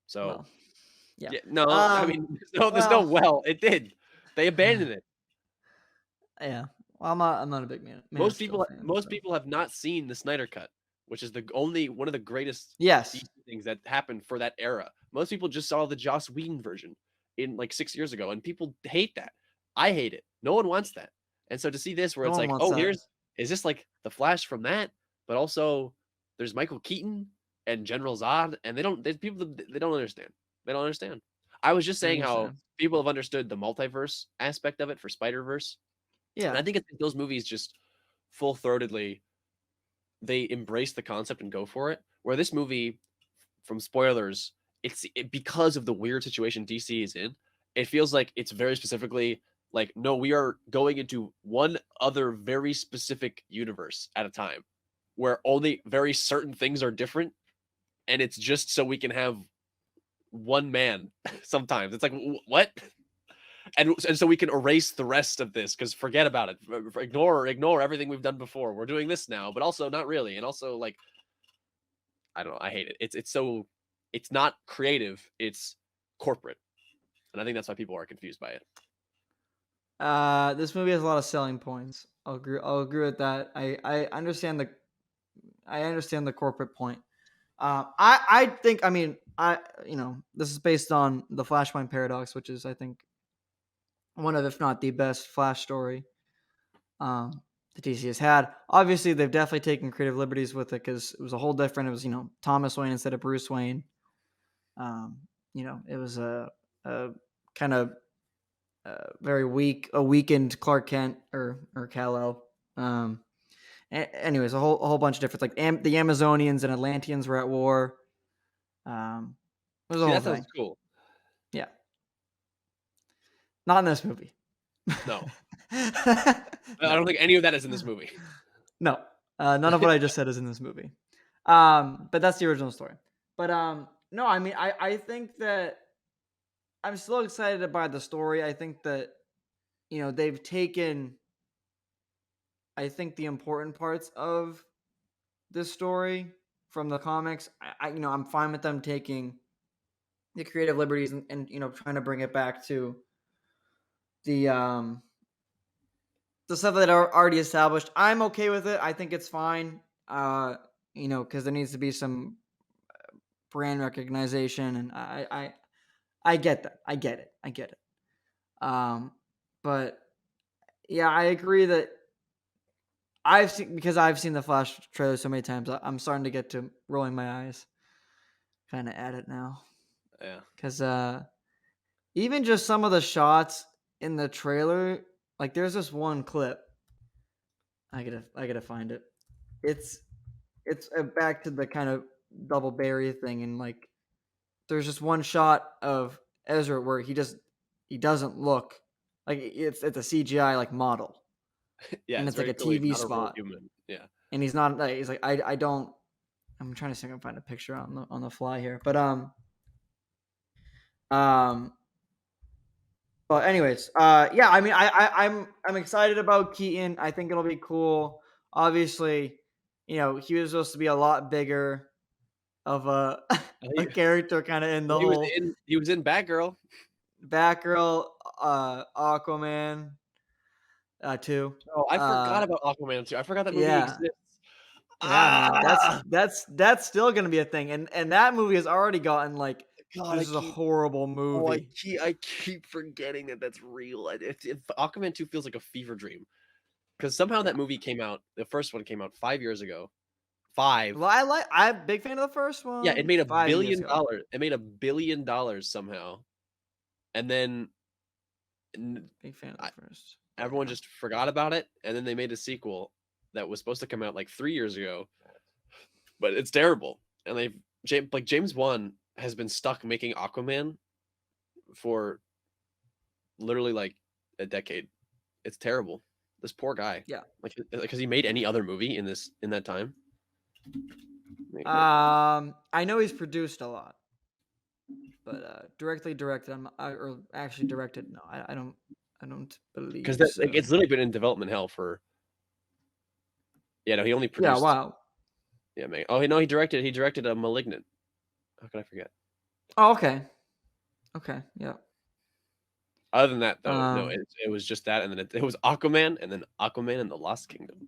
So Well, yeah. yeah, no, I Um, mean, there's no well, well, it did. They abandoned it. yeah. Well, I'm not a big Man of Steel fan, Most so people have not seen the Snyder Cut, which is the only one of the greatest yes, DC things that happened for that era. Most people just saw the Joss Whedon version in like 6 years ago, and people hate that. I hate it. No one wants that. And so to see this where no it's one like, wants "Oh, that. here's is this like the Flash from that?" But also there's Michael Keaton and General Zod, and there's people that they don't understand. They don't understand. I was just I saying how understand. people have understood the multiverse aspect of it for Spider-Verse, and Yeah. I think it's those movies just full-throatedly they embrace the concept and go for it. Where this movie, from spoilers, because of the weird situation DC is in. It feels like it's very specifically like, no, we are going into one other very specific universe at a time, where only very certain things are different, and it's just so we can have one man. Sometimes it's like, what? And so we can erase the rest of this because forget about it, ignore everything we've done before. We're doing this now, but also not really, and also like I don't know, I hate it. It's not creative, it's corporate, and I think that's why people are confused by it. This movie has a lot of selling points. I'll agree with that. I understand the corporate point. I think, I mean, this is based on the Flashpoint paradox, which is, I think, one of, if not the best Flash story the DC has had. Obviously, they've definitely taken creative liberties with it because it was a whole different. It was, Thomas Wayne instead of Bruce Wayne. It was a kind of very weakened Clark Kent or Kal-El. Anyways, a whole bunch of different, like the Amazonians and Atlanteans were at war. It was a See, whole that sounds thing. cool. Yeah, not in this movie. No, I No, don't think any of that is in this movie. no, none of what I just said is in this movie. But that's the original story. But no, I mean, I think that I'm still excited by the story. I think that they've taken, I think, the important parts of this story from the comics. I'm fine with them taking the creative liberties and trying to bring it back to the the stuff that are already established. I'm okay with it. I think it's fine. Because there needs to be some brand recognition, and I get that. I get it. I get it. But yeah, I agree that I've seen the Flash trailer so many times. I'm starting to get to rolling my eyes, kind of at it now. Yeah. Because even just some of the shots in the trailer, like there's this one clip. I gotta find it. It's back to the kind of double Barry thing, and like there's just one shot of Ezra where he doesn't look like it's a CGI like model, Yeah, and it's it's like very a clearly TV not a real spot, human. Yeah. and he's not like he's like I don't. I'm trying to see if I can find a picture on the fly here, but um but anyways, yeah, I mean, I'm excited about Keaton. I think it'll be cool. Obviously, he was supposed to be a lot bigger of a a He character, kind of in the he was whole in Batgirl. Batgirl, Aquaman, too. Oh, I forgot Uh, about Aquaman too. I forgot that movie yeah, exists. yeah, man, that's Ah! that's that's still gonna be a thing, and that movie has already gotten like god, this is a horrible movie. I keep forgetting that that's real. Aquaman 2 feels like a fever dream because somehow Yeah. that movie came out. The first one came out 5 years ago. 5. Well, I'm a big fan of the first Yeah, it one made a 5 years billion ago. dollars. It made $1 billion somehow, and then n- Big fan of I, the first. But everyone just forgot about it. And then they made a sequel that was supposed to come out like 3 years ago, but it's terrible. And James Wan has been stuck making Aquaman for literally like a decade. It's terrible. This poor guy. yeah. Like has he made any other movie in that time? I know he's produced a lot, but directly directed, or actually directed. No, I don't Because believe that like so. it's literally been in development hell for. Yeah, no, he only Yeah. produced. Wow. Yeah, man. Oh, no, he directed a Malignant. How could I forget? Oh, okay. Okay. Yeah. Other than that, though, no, Um. it was just that, and then it was Aquaman, and then Aquaman and the Lost Kingdom.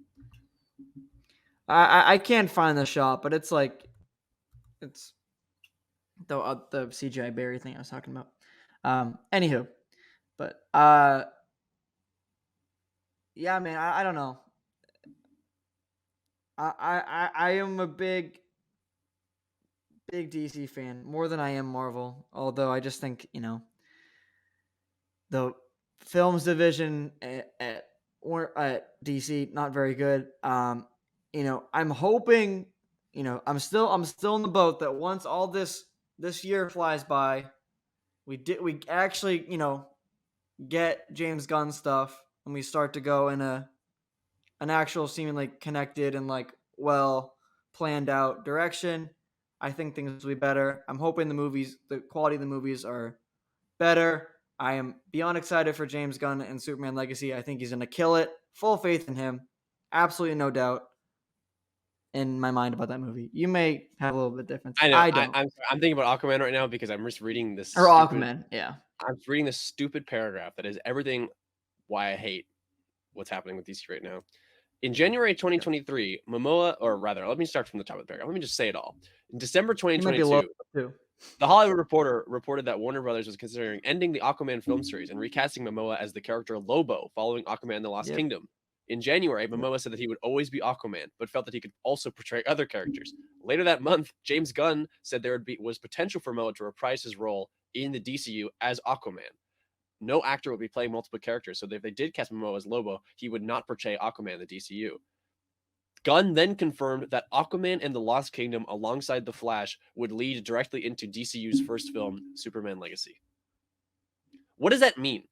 I can't find the shot, but it's like it's the CGI Barry thing I was talking about. Anywho, but yeah, man, I don't know. I am a big DC fan, more than I am Marvel. Although I just think the films division at DC not very good. I'm hoping. I'm still in the boat that once all this year flies by, we actually get James Gunn stuff and we start to go in an actual seemingly connected and like well planned out direction. I think things will be better. I'm hoping the quality of the movies are better. I am beyond excited for James Gunn and Superman Legacy. I think he's going to kill it. Full faith in him. Absolutely no doubt in my mind about that movie. You may have a little bit difference. I know. I don't. I'm thinking about Aquaman right now because I'm just reading this Or stupid. Aquaman. Yeah. I'm reading this stupid paragraph that is everything why I hate what's happening with DC right now. In January Yep. 2023, Momoa, or rather, let me start from the top of the paragraph. Let me just say it all. In December He might be low 2022, too. The Hollywood Reporter reported that Warner Brothers was considering ending the Aquaman film series and recasting Momoa as the character Lobo following Aquaman The Lost Yep. Kingdom. In January, Yep. Momoa said that he would always be Aquaman, but felt that he could also portray other characters. Later that month, James Gunn said there was potential for Momoa to reprise his role in the DCU as Aquaman. No actor would be playing multiple characters, so if they did cast Momoa as Lobo, he would not portray Aquaman in the DCU. Gunn then confirmed that Aquaman and the Lost Kingdom, alongside The Flash, would lead directly into DCU's first film, Superman Legacy. What does that mean?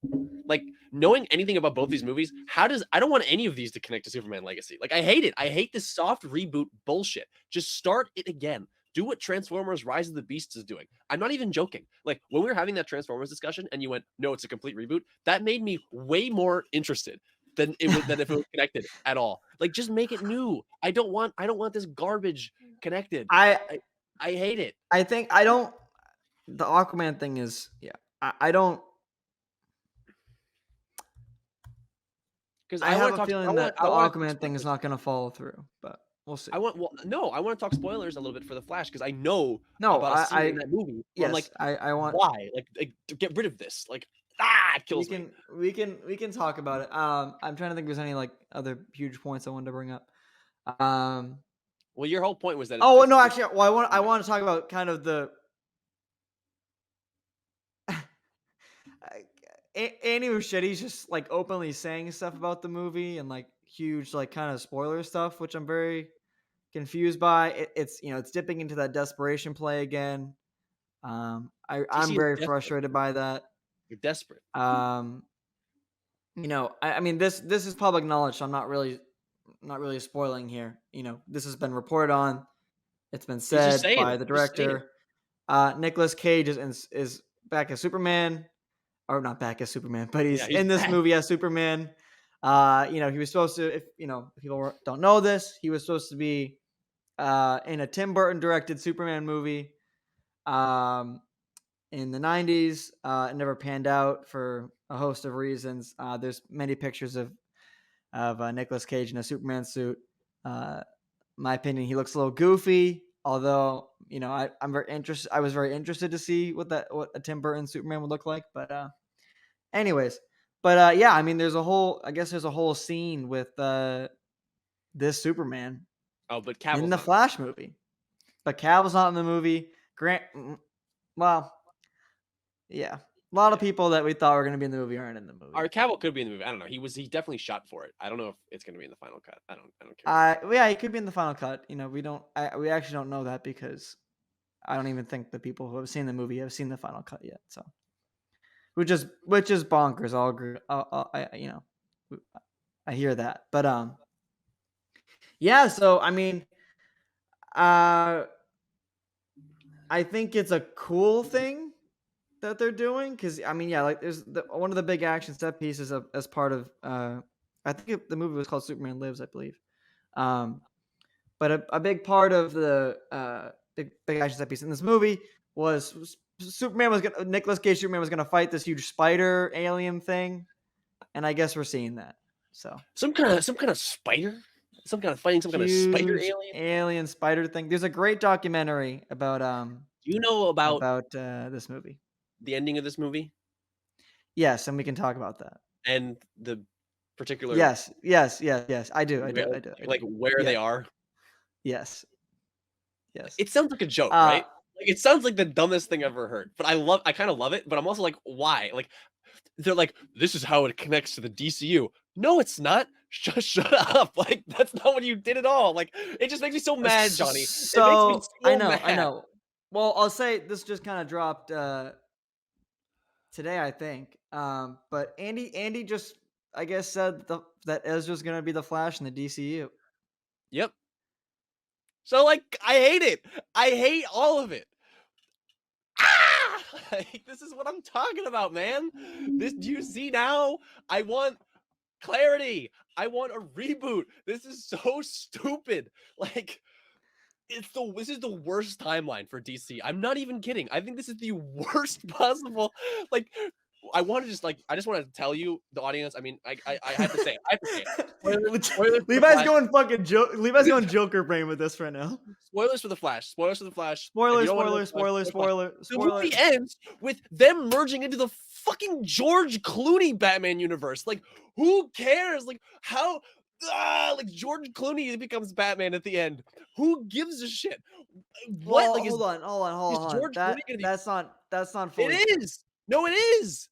Like, knowing anything about both these movies, I don't want any of these to connect to Superman Legacy. Like, I hate it. I hate this soft reboot bullshit. Just start it again. Do what Transformers Rise of the Beasts is doing. I'm not even joking. Like, when we were having that Transformers discussion and you went, no, it's a complete reboot, that made me way more interested than if it was connected at all. Like, just make it new. I don't want this garbage connected. I I I hate it. I think I don't. The Aquaman thing is I don't. Because I have a feeling that the I want to talk Aquaman thing is spoilers. not going to follow through, but we'll see. I want to talk spoilers a little bit for the Flash because I know No, about a scene in that movie where I'm yes, like, I want. why? To get rid of this. Like, it We kills me. can we can talk about it. I'm trying to think if there's any like other huge points I wanted to bring up. Um. Well, your whole point was that Oh no, actually, well, I want to talk about kind of the. Andy Muschietti's just like openly saying stuff about the movie and like huge like kind of spoiler stuff, which I'm very confused by. It's dipping into that desperation play again. I'm DC is very desperate. frustrated by that. You're desperate. Um, I mean this is public knowledge, so I'm not really spoiling here. This has been reported on. It's been He's just said saying by it. the Just saying it. director. Nicolas Cage is back as Superman, or not back as Superman, but Yeah, he's he's in this back. movie as Superman. He was supposed to, if people don't know this, he was supposed to be in a Tim Burton directed Superman movie in the 90s. It never panned out for a host of reasons. There's many pictures of Nicolas Cage in a Superman suit. My opinion, he looks a little goofy. Although, I was very interested to see what a Tim Burton Superman would look like. But anyways, but yeah, I mean, I guess there's a whole scene with this Superman Oh, but in Cavill's the not in the movie. Flash movie. But Cavill's not in the movie. Well, yeah, a lot of Yeah. people that we thought were going to be in the movie aren't in the movie. Or Cavill could be in the movie. I don't know. He definitely shot for it. I don't know if it's gonna be in the final cut. I don't care about that. Yeah, he could be in the final cut. We actually don't know that because I don't even think the people who have seen the movie have seen the final cut yet. So, which is bonkers. I'll agree. I hear that, but yeah. So I mean, uh, I think it's a cool thing that they're doing because I mean, yeah, like there's one of the big action set pieces as part of I think the movie was called Superman Lives, I believe. Um, but a big part of the big action set piece in this movie was Nicolas Cage Superman was gonna fight this huge spider alien thing, and I guess we're seeing that. So Some kind of spider? Some kind of fighting some kind of spider huge alien? alien spider thing. There's a great documentary Do you know about about this movie. the ending of this movie Yes, and we can talk about that. and the particular Yes, yes, yes, yes. I do, I where do, I do, I like do. where Yeah, they are? yes, yes. It sounds like a joke, Uh, right? Like, it sounds like the dumbest thing I've ever heard, but I kinda love it, but I'm also like, "Why?" Like, they're like, "This is how it connects to the DCU." No, it's not. Shut up. Like, that's not what you did at all. Like, it just makes me so mad, Johnny. It makes me so I so know, I mad. know. Well, I'll say this just kind of dropped today, I think. But Andy just, I guess, said that Ezra's gonna be the Flash in the DCU. Yep. So, like, I hate it. I hate all of it. Ah! Like, this is what I'm talking about, man. This do you see now? I want clarity. I want a reboot. This is so stupid. Like, this is the worst timeline for DC. I'm not even kidding. I think this is the worst possible. Like, I just want to tell you, the audience. I mean, I have to say it. I have to say it. Spoilers for the Levi's Flash. going fucking Levi's going Joker brain with this right now. Spoilers for the Flash. Spoilers for the Flash. If you Spoiler, don't want to know spoiler, the Flash, spoiler, spoiler Flash. spoiler, The spoiler. movie ends with them merging into the fucking George Clooney Batman universe. Like, who cares? Like, how? Like George Clooney becomes Batman at the end. Who gives a shit? What? Well, Like, hold on, hold on, hold is on, hold on. George Clooney gonna be? That's not fully It true. is. No, it is.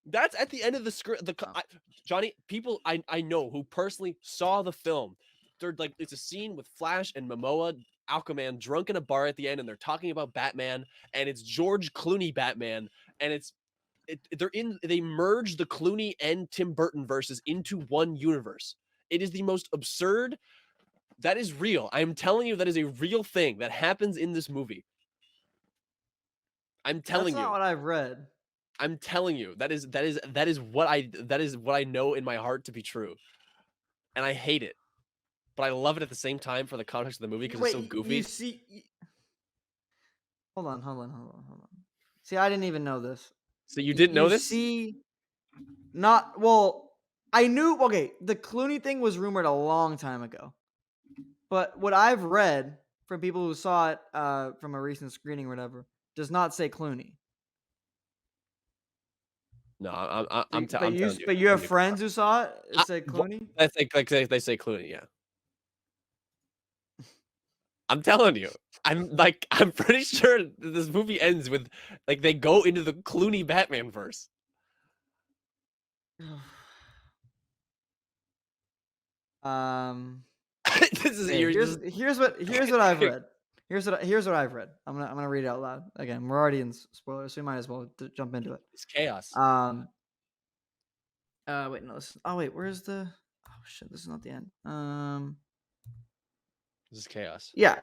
That's at the end of the script. Oh. Johnny, people I know who personally saw the film. They're like, it's a scene with Flash and Momoa, Aquaman, drunk in a bar at the end, and they're talking about Batman, and it's George Clooney Batman, and they merge the Clooney and Tim Burton verses into one universe. It is the most absurd. That is real. I am telling you, that is a real thing that happens in this movie. I'm That's telling not you. what I've read. I'm telling you, that is what I know in my heart to be true, and I hate it, but I love it at the same time for the context of the movie because it's Wait, so you goofy. see? Hold on, hold on, hold on, hold on. See, I didn't even know this. So you didn't know You this? see, not well. I knew. Okay, the Clooney thing was rumored a long time ago, but what I've read from people who saw it from a recent screening or whatever does not say Clooney. No, I'm But you telling you, but you I'm have telling you. friends who saw it. It said Well, Clooney. I think like they say Clooney, yeah. I'm telling you, I'm pretty sure that this movie ends with like they go into the Clooney Batman verse. um. This is Okay. you're Here's just here's what here's what I've read. Here's what I've read. I'm gonna read it out loud again. We're already in spoilers, so we might as well jump into it. it's chaos. Um. Wait, no. Oh, wait. Where's the? Oh shit! This is not the end. This is chaos. Yeah.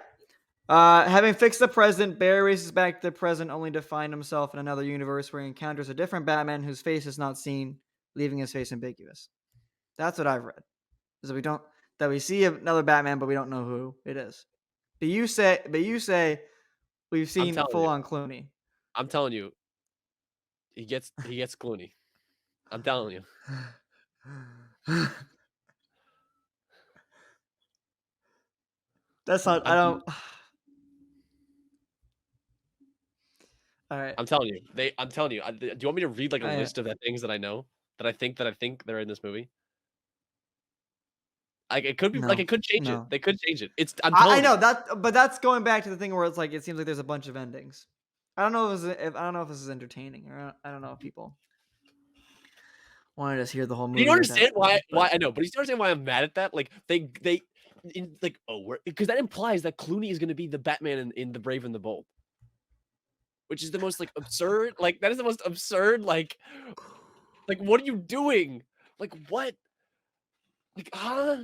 Having fixed the present, Barry races back to the present only to find himself in another universe where he encounters a different Batman whose face is not seen, leaving his face ambiguous. That's what I've read. So we see another Batman, but we don't know who it is. But you say we've I'm seen telling full you. on Clooney. I'm telling you. He gets Clooney. I'm telling you. That's not. I I'm don't. All right. I'm telling you. Do you want me to read like a All right. list of the things that I know that I think they're in this movie? Like it could be like No. it could change it. No. They could change it. I'm I telling know you. that, but that's going back to the thing where it's like it seems like there's a bunch of endings. I don't know if I don't know if this is entertaining or I don't know if people want to just hear the whole Do you movie at that understand point. why But I know, but do you understand why I'm mad at that? Like they in like oh, because that implies that Clooney is going to be the Batman in The Brave and the Bold, which is the most like absurd. Like that is the most absurd. Like what are you doing? Like what? Like huh?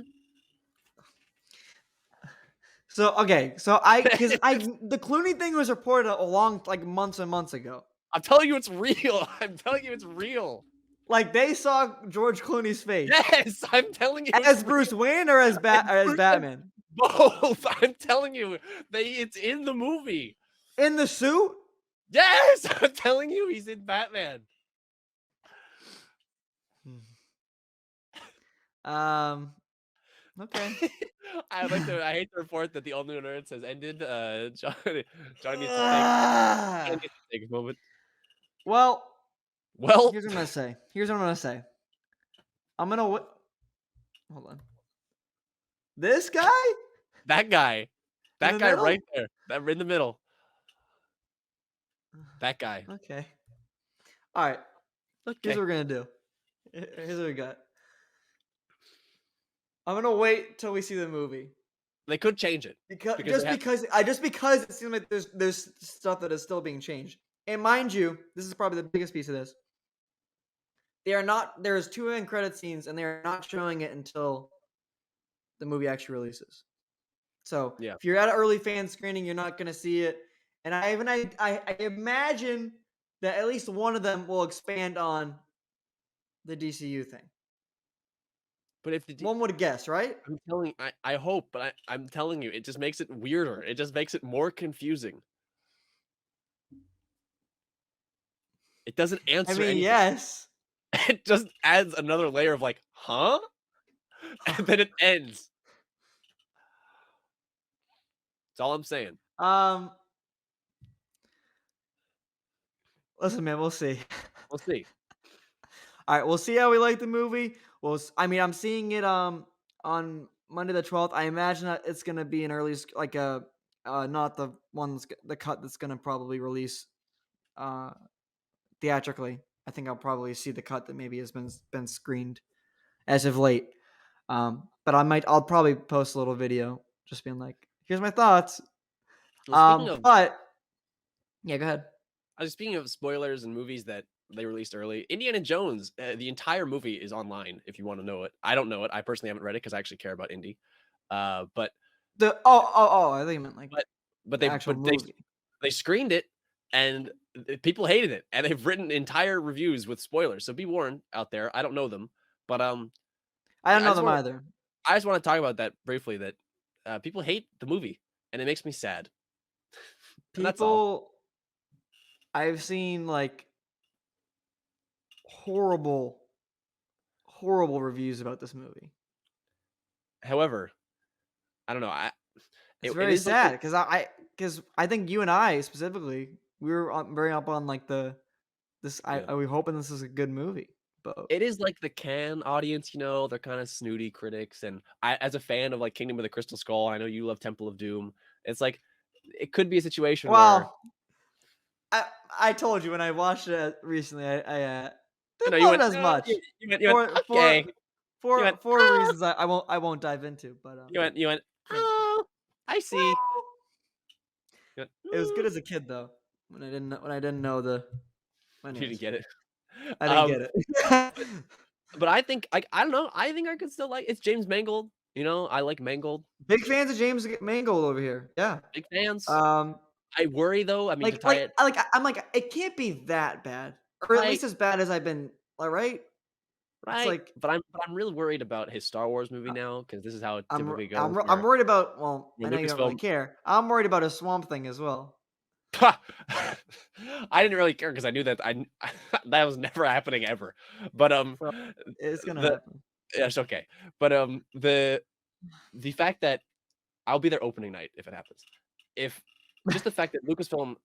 so okay, so because I the Clooney thing was reported a long like months and months ago. I'm telling you, it's real. I'm telling you, it's real. Like they saw George Clooney's face Yes, I'm telling you, it's as real. Bruce Wayne or as Batman Both. I'm telling you, it's in the movie. in the suit. Yes, I'm telling you, he's in Batman. Um. Okay. I hate to report that the All New Nerds has ended. John Ah! needs to take a moment. Well, Well, here's what I'm gonna say. Here's what I'm gonna say. I'm gonna hold on. This guy that guy, in that the guy middle. right there, that in the middle, that guy. Okay. All right. Here's what Okay, we're gonna do. Here's what we got. I'm gonna wait till we see the movie they could change it because because they have. just because it seems like there's stuff that is still being changed. And mind you, this is probably the biggest piece of this. They are not. There's two end credit scenes, and they are not showing it until the movie actually releases. So Yeah, if you're at an early fan screening, you're not gonna see it. And I imagine that at least one of them will expand on the DCU thing. but if the One would guess, right? I'm telling I hope, but I'm telling you, it just makes it weirder. It just makes it more confusing. It doesn't I answer mean, anything. yes. It just adds another layer of like, huh? And then it ends. That's all I'm saying. um, listen, man, we'll see. We'll see. All right, we'll see how we like the movie. I mean, I'm seeing it on Monday the 12th. I imagine that it's gonna be an early like a not the one the cut that's gonna probably release uh theatrically. I think I'll probably see the cut that maybe has been screened as of late. But I'll probably post a little video just being like, here's my thoughts. Well, speaking of But yeah, go ahead. speaking of spoilers and movies that they released early, Indiana Jones, the entire movie is online if you want to know it. I don't know it. I personally haven't read it because I actually care about Indy. But I think you meant like but but the actual movie. they screened it and people hated it and they've written entire reviews with spoilers. So be warned out there. I don't know them, but I don't I know just them want to either. talk about that briefly. That people hate the movie and it makes me sad. And that's all. People, I've seen like horrible, horrible reviews about this movie. However, I don't know. It's It very is like the sad because I think you and I specifically we were very up on like the this. yeah. I we hoping this is a good movie, but It is like the Cannes audience, you know, they're kind of snooty critics. And I, as a fan of like Kingdom of the Crystal Skull, I know you love Temple of Doom. It's like it could be a situation where well, I I told you when I watched it recently. I you know didn't you love it went, as much you went, for okay, you went, reasons I won't dive into. But you went, you know, oh, I see. You went, it was good as a kid though when I didn't know the. you didn't Anyways, get it. I didn't Um, get it. but, but I think I don't know. I think I could still like it's James Mangold. You know, I like Mangold. Big fans of James Mangold over here. Yeah. Big fans. Um, I worry though. I mean, to tie it I'm like, it can't be that bad, or at right. least as bad as I've been. Like, right? It's Right, like but I'm really worried about his Star Wars movie now because this is how it typically goes, I'm where worried about. Well, I know you don't really Lucasfilm care. I'm worried about a Swamp Thing as well. I didn't really care because I knew that that was never happening ever. But So it's gonna the happen. yeah, it's okay. But the fact that I'll be there opening night if it happens. If just the fact that Lucasfilm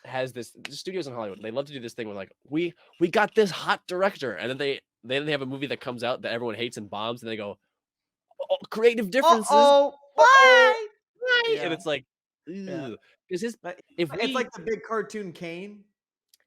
has this the studios in Hollywood, they love to do this thing where like, "We got this hot director," and then they have a movie that comes out that everyone hates and bombs, and they go, "Oh, creative differences. Uh-oh, Uh-oh, bye! right?" And Yeah, it's like, yeah. because his Like, if it's we like the big cartoon Kane.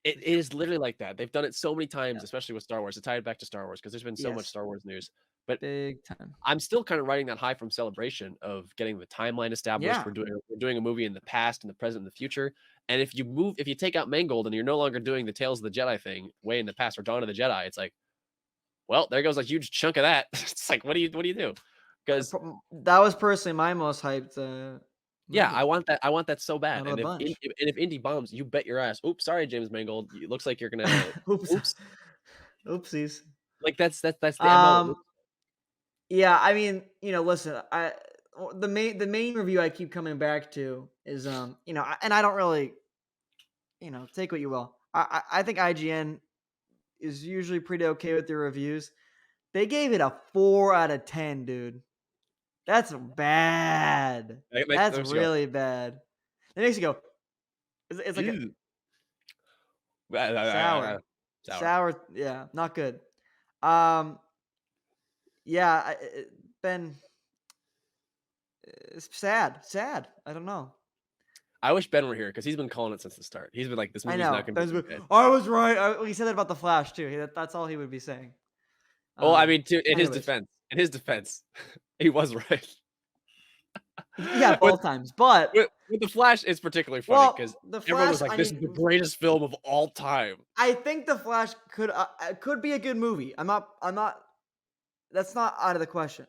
it is literally like that. They've done it so many Yeah. times, especially with Star Wars, to tie it back to Star Wars because 'cause there's been so much Yes, Star Wars news. But big time. I'm still kinda riding that high from Celebration of getting the timeline established. Yeah. We're doing a movie in the past, and the present, and the future, and if you take out Mangold and you're no longer doing the Tales of the Jedi thing way in the past or Dawn of the Jedi, it's like, well, there goes a huge chunk of that. It's like, what do you do? Because That was personally my most hyped, yeah, movie I want that so bad, out of the and bunch. if Indy bombs, you bet your ass, "Oops, sorry, James Mangold, it looks like you're gonna Oops. oops." Oopsies. Like, that's the MO. Um, yeah, I mean, listen, the main review I keep coming back to is, and I don't really, take what you will. I think IGN is usually pretty okay with their reviews. They gave it a 4 out of 10, dude. That's bad. That That's makes you go, really bad. It makes you go, it's like a "Ew." sour. Sour. Sour, yeah, not good. Um, yeah, Ben, it's sad, sad. I don't know. I wish Ben were here because 'cause he's been calling it since the start. He's been like, "This I movie's not know. gonna be Ben's any like, good." "I was right." He said that about the Flash too. That's all he would be saying. Well, I mean, to Anyways, in his defense, he was right. yeah, With both times. But with The Flash, it's particularly funny well, because the everyone Flash. was like, I "This is the mean, greatest film of all time." I think the Flash could be a good movie. I'm not. I'm not. That's not out of the question.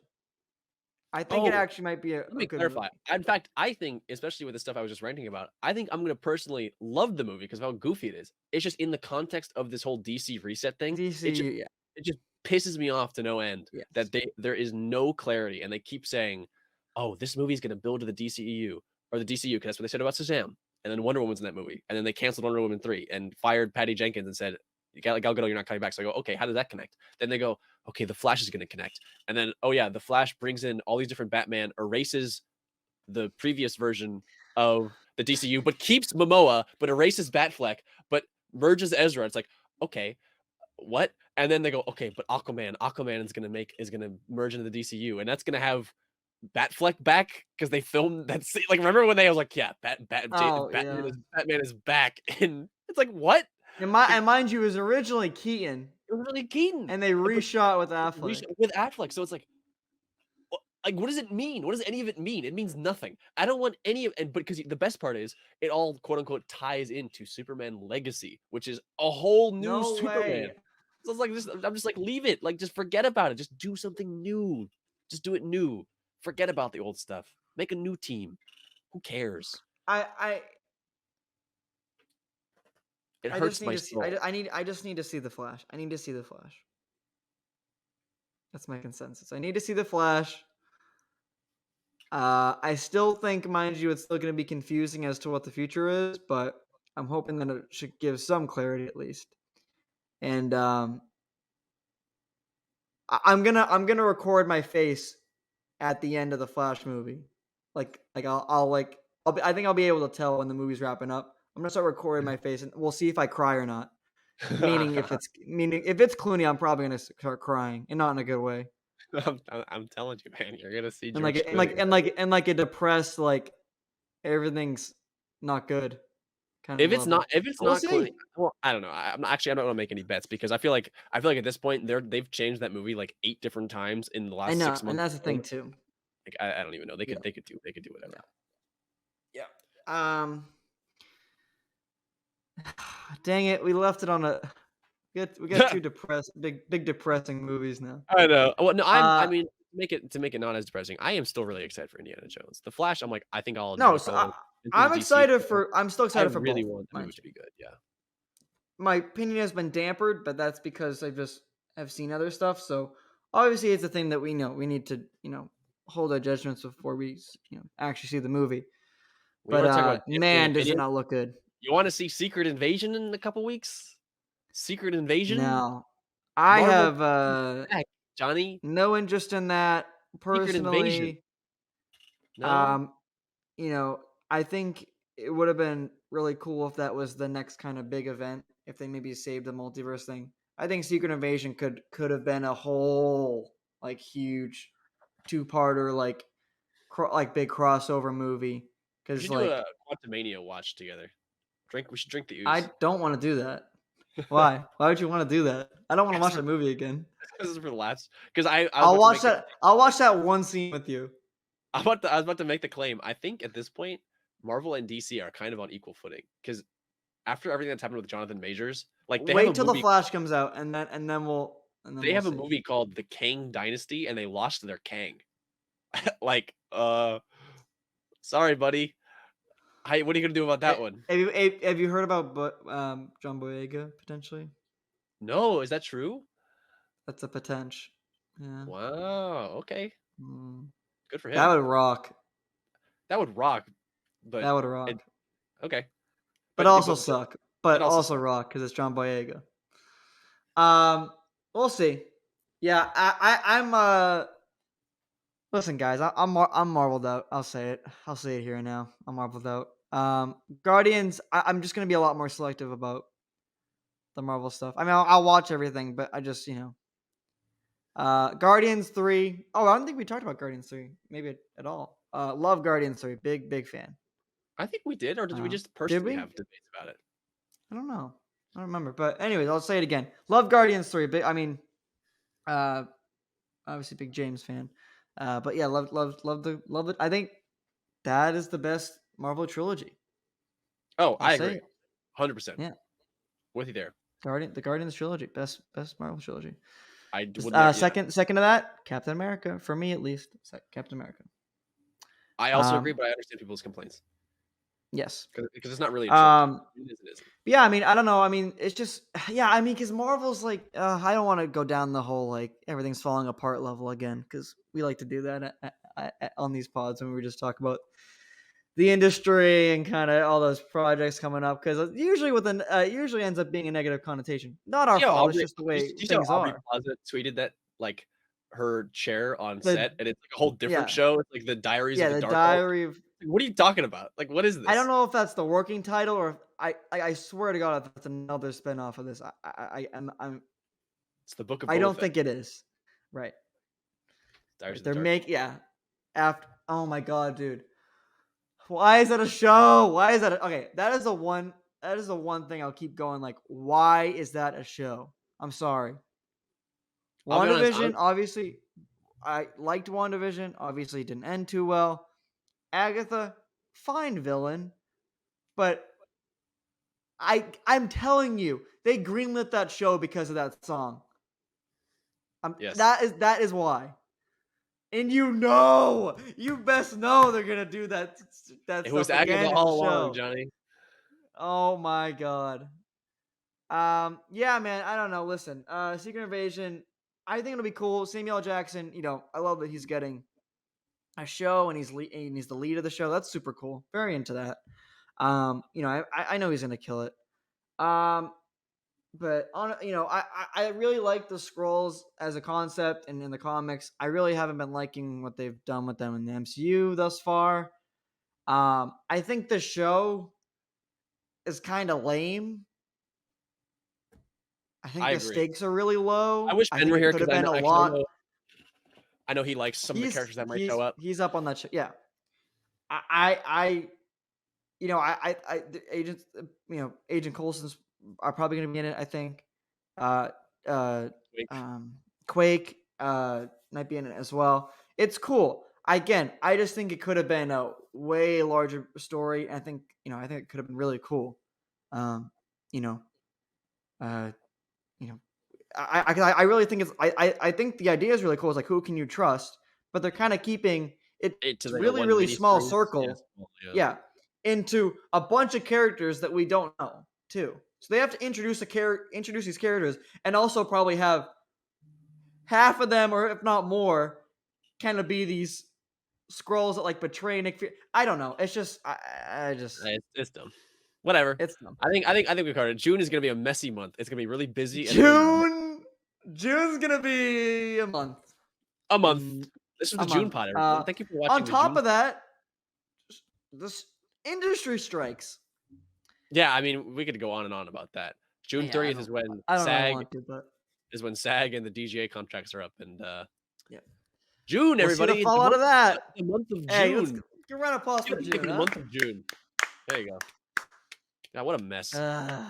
I think it Oh, actually might be a, let a me good clarify. movie. In fact, I think, especially with the stuff I was just ranting about, I think I'm gonna personally love the movie because of how goofy it is. It's just in the context of this whole DC reset thing, DC, yeah, it just pisses me off to no end yes. that there is no clarity, and they keep saying, "Oh, this movie is gonna build to the DCEU or the DCU," because that's what they said about Shazam, and then Wonder Woman's in that movie, and then they canceled Wonder Woman 3 and fired Patty Jenkins and said, Gal Gadot, you're not coming back." So I go, "Okay, how does that connect?" Then they go, "Okay, The Flash is gonna connect." And then, oh yeah, The Flash brings in all these different Batman, erases the previous version of the DCU, but keeps Momoa, but erases Batfleck, but merges Ezra. It's like, okay, what? And then they go, okay, but Aquaman is gonna merge into the DCU, and that's gonna have Batfleck back because they filmed that scene. Like, remember when they was like, yeah, Oh yeah. Batman is back, and it's like, what? Like, And mind you, it was originally Keaton, it was really Keaton, and they but reshot with Affleck. with Affleck, so it's like, what does it mean? What does any of it mean? It means nothing. I don't want any of and but because the best part is it all quote unquote ties into Superman Legacy, which is a whole new No Superman. way. So it's like I'm just like, leave it. Like, just forget about it. Just do something new. Just do it new. Forget about the old stuff. Make a new team. Who cares? I I It I just hurts need my to see. soul. I just need to see the Flash. I need to see the Flash. That's my consensus. I need to see the Flash. I still think, mind you, it's still going to be confusing as to what the future is, but I'm hoping that it should give some clarity at least. And I'm gonna record my face at the end of the Flash movie. I think I'll be able to tell when the movie's wrapping up. I'm gonna start recording my face, and we'll see if I cry or not. Meaning if it's Clooney, I'm probably gonna start crying, and not in a good way. I'm telling you, man, you're gonna see And like George and Clooney. like and like and like a depressed, like everything's not good kind of level. If it's We'll not Clooney, see. well, I don't know. I don't wanna make any bets because I feel like at this point they've changed that movie like 8 different times in the I last know, 6 and months that's the thing alone. too. Like, I don't even know. Yeah, They could do yeah, whatever. yeah. Dang it, we left it on a we got two depressed big depressing movies now. I know. Well, no, I Uh mean, to make it not as depressing, I am still really excited for Indiana Jones. The Flash, I'm like, I think I'll enjoy no, it so going into the DCU. I'm still I excited for really both, want the movie mind to you. be good, yeah. My opinion has been dampered, but that's because I just have seen other stuff. So obviously it's a thing that we know. We need to, hold our judgments before we, actually see the movie. We But wanna talk about differing man, does it opinions? not look good. You wanna see Secret Invasion in a couple weeks? Secret Invasion? No. I Marvel have back, Johnny. no interest in that Secret Invasion. personally. No? Um, I think it would have been really cool if that was the next kind of big event. If they maybe saved the multiverse thing, I think Secret Invasion could have been a whole like huge two-parter like big crossover movie We because should do like a Quantumania watch together. We should drink the I ooze. don't want to do that. Why? Why would you want to do that? I don't want to watch Because that movie again. this is for the laughs. Because I was about to make the I'll watch that one scene with you. I was about to make the claim. I think at this point, Marvel and DC are kind of on equal footing because after everything that's happened with Jonathan Majors, like Wait till the Flash comes out, and then they we'll have a see. movie called The Kang Dynasty, and they lost their Kang. Like, sorry, buddy. What are you gonna do about that one? Have you heard about John Boyega potentially? No, is that true? That's a potential. Yeah. Wow. Okay. Mm. Good for That him. would rock. That would rock. But That would it rock. okay. But But also but suck. it But also also sucks. rock because it's John Boyega. Um, we'll see. Yeah, I'm listen, guys, I'm marveled out. I'll say it. I'll say it here and now. I'm marveled out. Guardians. I'm just gonna be a lot more selective about the Marvel stuff. I mean, I'll watch everything, but I just Guardians 3. Oh, I don't think we talked about Guardians 3. Maybe at all. Love Guardians 3. Big fan. I think we did, or did we just Did personally we? have debates about it? I don't know. I don't remember. But anyways, I'll say it again. Love Guardians 3. Big. I mean, uh, obviously big James fan. But yeah, love it. I think that is the best Marvel trilogy. Oh, I'll I say agree. it. 100%. Yeah, With you there. The Guardians trilogy, best Marvel trilogy. Would never, yeah. Second to that, Captain America for me at least. Captain America. I also agree, Um, but I understand people's complaints yes. because it's not really a trilogy. Um, It is and isn't. yeah, I mean, I don't know. I mean, it's just, yeah, I mean, because Marvel's like, I don't want to go down the whole like everything's falling apart level again because we like to do that on these pods when we just talk about the industry and kind of all those projects coming up because usually ends up being a negative connotation. Not our fault. It's just the way Do you see how things Aubrey are. Plaza tweeted that, like, her chair on The set, and it's like a whole different Yeah, show? It's like The Diaries of yeah, the the Dark World. Diary of. What are you talking about? Like, what is I don't this? know if that's the working title or if I swear to God if that's another spinoff of this. It's the Book of I Boba don't Fett. think it is. Right. Diaries Right. of the They're Dark make World. yeah. After oh my god, dude. Why is that a show? Why is that okay? That is the one thing I'll keep going like why is that a show? I'm sorry. I'll be honest, WandaVision, obviously I liked WandaVision, obviously it didn't end too well. Agatha, fine villain, but I'm telling you, they greenlit that show because of that song. yes. That is why. And you best know they're gonna do that It was stuff Agatha again in the all along, show. Johnny. Oh my god. Yeah, man. I don't know. Listen, Secret Invasion. I think it'll be cool. Samuel L. Jackson. I love that he's getting a show and and he's the lead of the show. That's super cool. Very into that. I know he's gonna kill it. Um, but I really like the scrolls as a concept and in the comics. I really haven't been liking what they've done with them in the MCU thus far. I think the show is kind of lame. I think I the agree. stakes are really I low. wish I Ben think were it here could because have been a lot. I know he likes some of the characters that might show up. He's up on that show. Yeah, I the agents, Agent Coulson's are probably going to be in it. I think. Uh, uh, Wink. Quake might be in it as well. It's cool. Again, I just think it could have been a way larger story. I think it could have been really cool. You know, uh, you know, I really think I think the idea is really cool. It's like who can you trust? But they're kind of keeping it To like a really one really mini small series. Yeah, circle, yeah. yeah, into a bunch of characters that we don't know too. So they have to introduce these characters, and also probably have half of them, or if not more, kind of be these scrolls that like betray Nick Fury. I don't know. It's just I just It's dumb. Whatever. it's dumb. I think we covered it. June is gonna be a messy month. It's gonna be really busy and really June June's gonna be a month. a month. Mm, This was a the June month. pod, everyone. Thank you for On watching the top June. of that, this industry strikes. Yeah, I mean, we could go on and on about that. June Yeah, 30th is when I don't really SAG want to, but and the DGA contracts are up, and yeah, June, we'll see the everybody, fallout of that. the month of Hey, June. get a round of applause Give for it up June, for the huh? month of June. There you go. God, what a mess. Uh,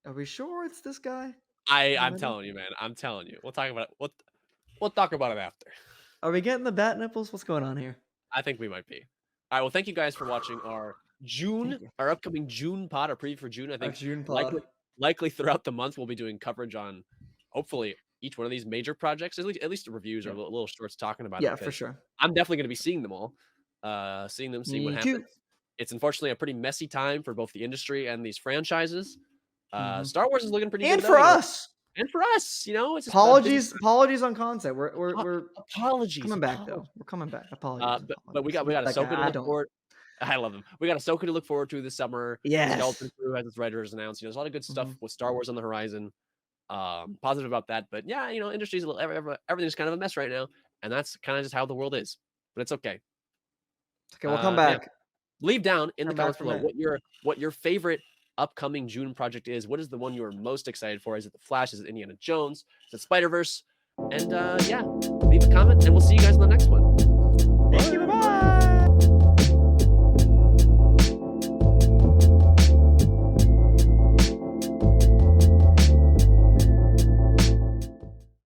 are we sure it's this guy in the I'm middle? telling you, man. I'm telling you. We'll talk about it after. Are we getting the bat nipples? What's going on here? I think we might be. All right. Well, thank you guys for watching Thank you. our upcoming June pod, our preview for June. I Our think June pod. likely throughout the month we'll be doing coverage on hopefully each one of these major projects, at least reviews or Yeah, little shorts talking about it yeah, for because sure. I'm definitely going to be seeing them all, seeing what Me happens. too. It's unfortunately a pretty messy time for both the industry and these franchises. Mhm. Star Wars is looking pretty good And though, for us. and for us, it's just a busy Apologies on concept. We're apologies, coming back though. apologies. We're coming back. Apologies, But we apologies. got Not that Ahsoka to guy. I look don't. forward. I love them. We got Ahsoka to look forward to this summer. Skeleton Yes. Crew has its writers announced. There's a lot of good stuff Mhm. with Star Wars on the horizon. Positive about that. But yeah, industry's a little everything's kind of a mess right now, and that's kind of just how the world is. But it's okay. Okay, we'll come Yeah. back. Leave down in the Come back comments from below it. what your favorite upcoming June project is. What is the one you are most excited for? Is it The Flash? Is it Indiana Jones? Is it Spider-Verse? And yeah, leave a comment, and we'll see you guys in the next one.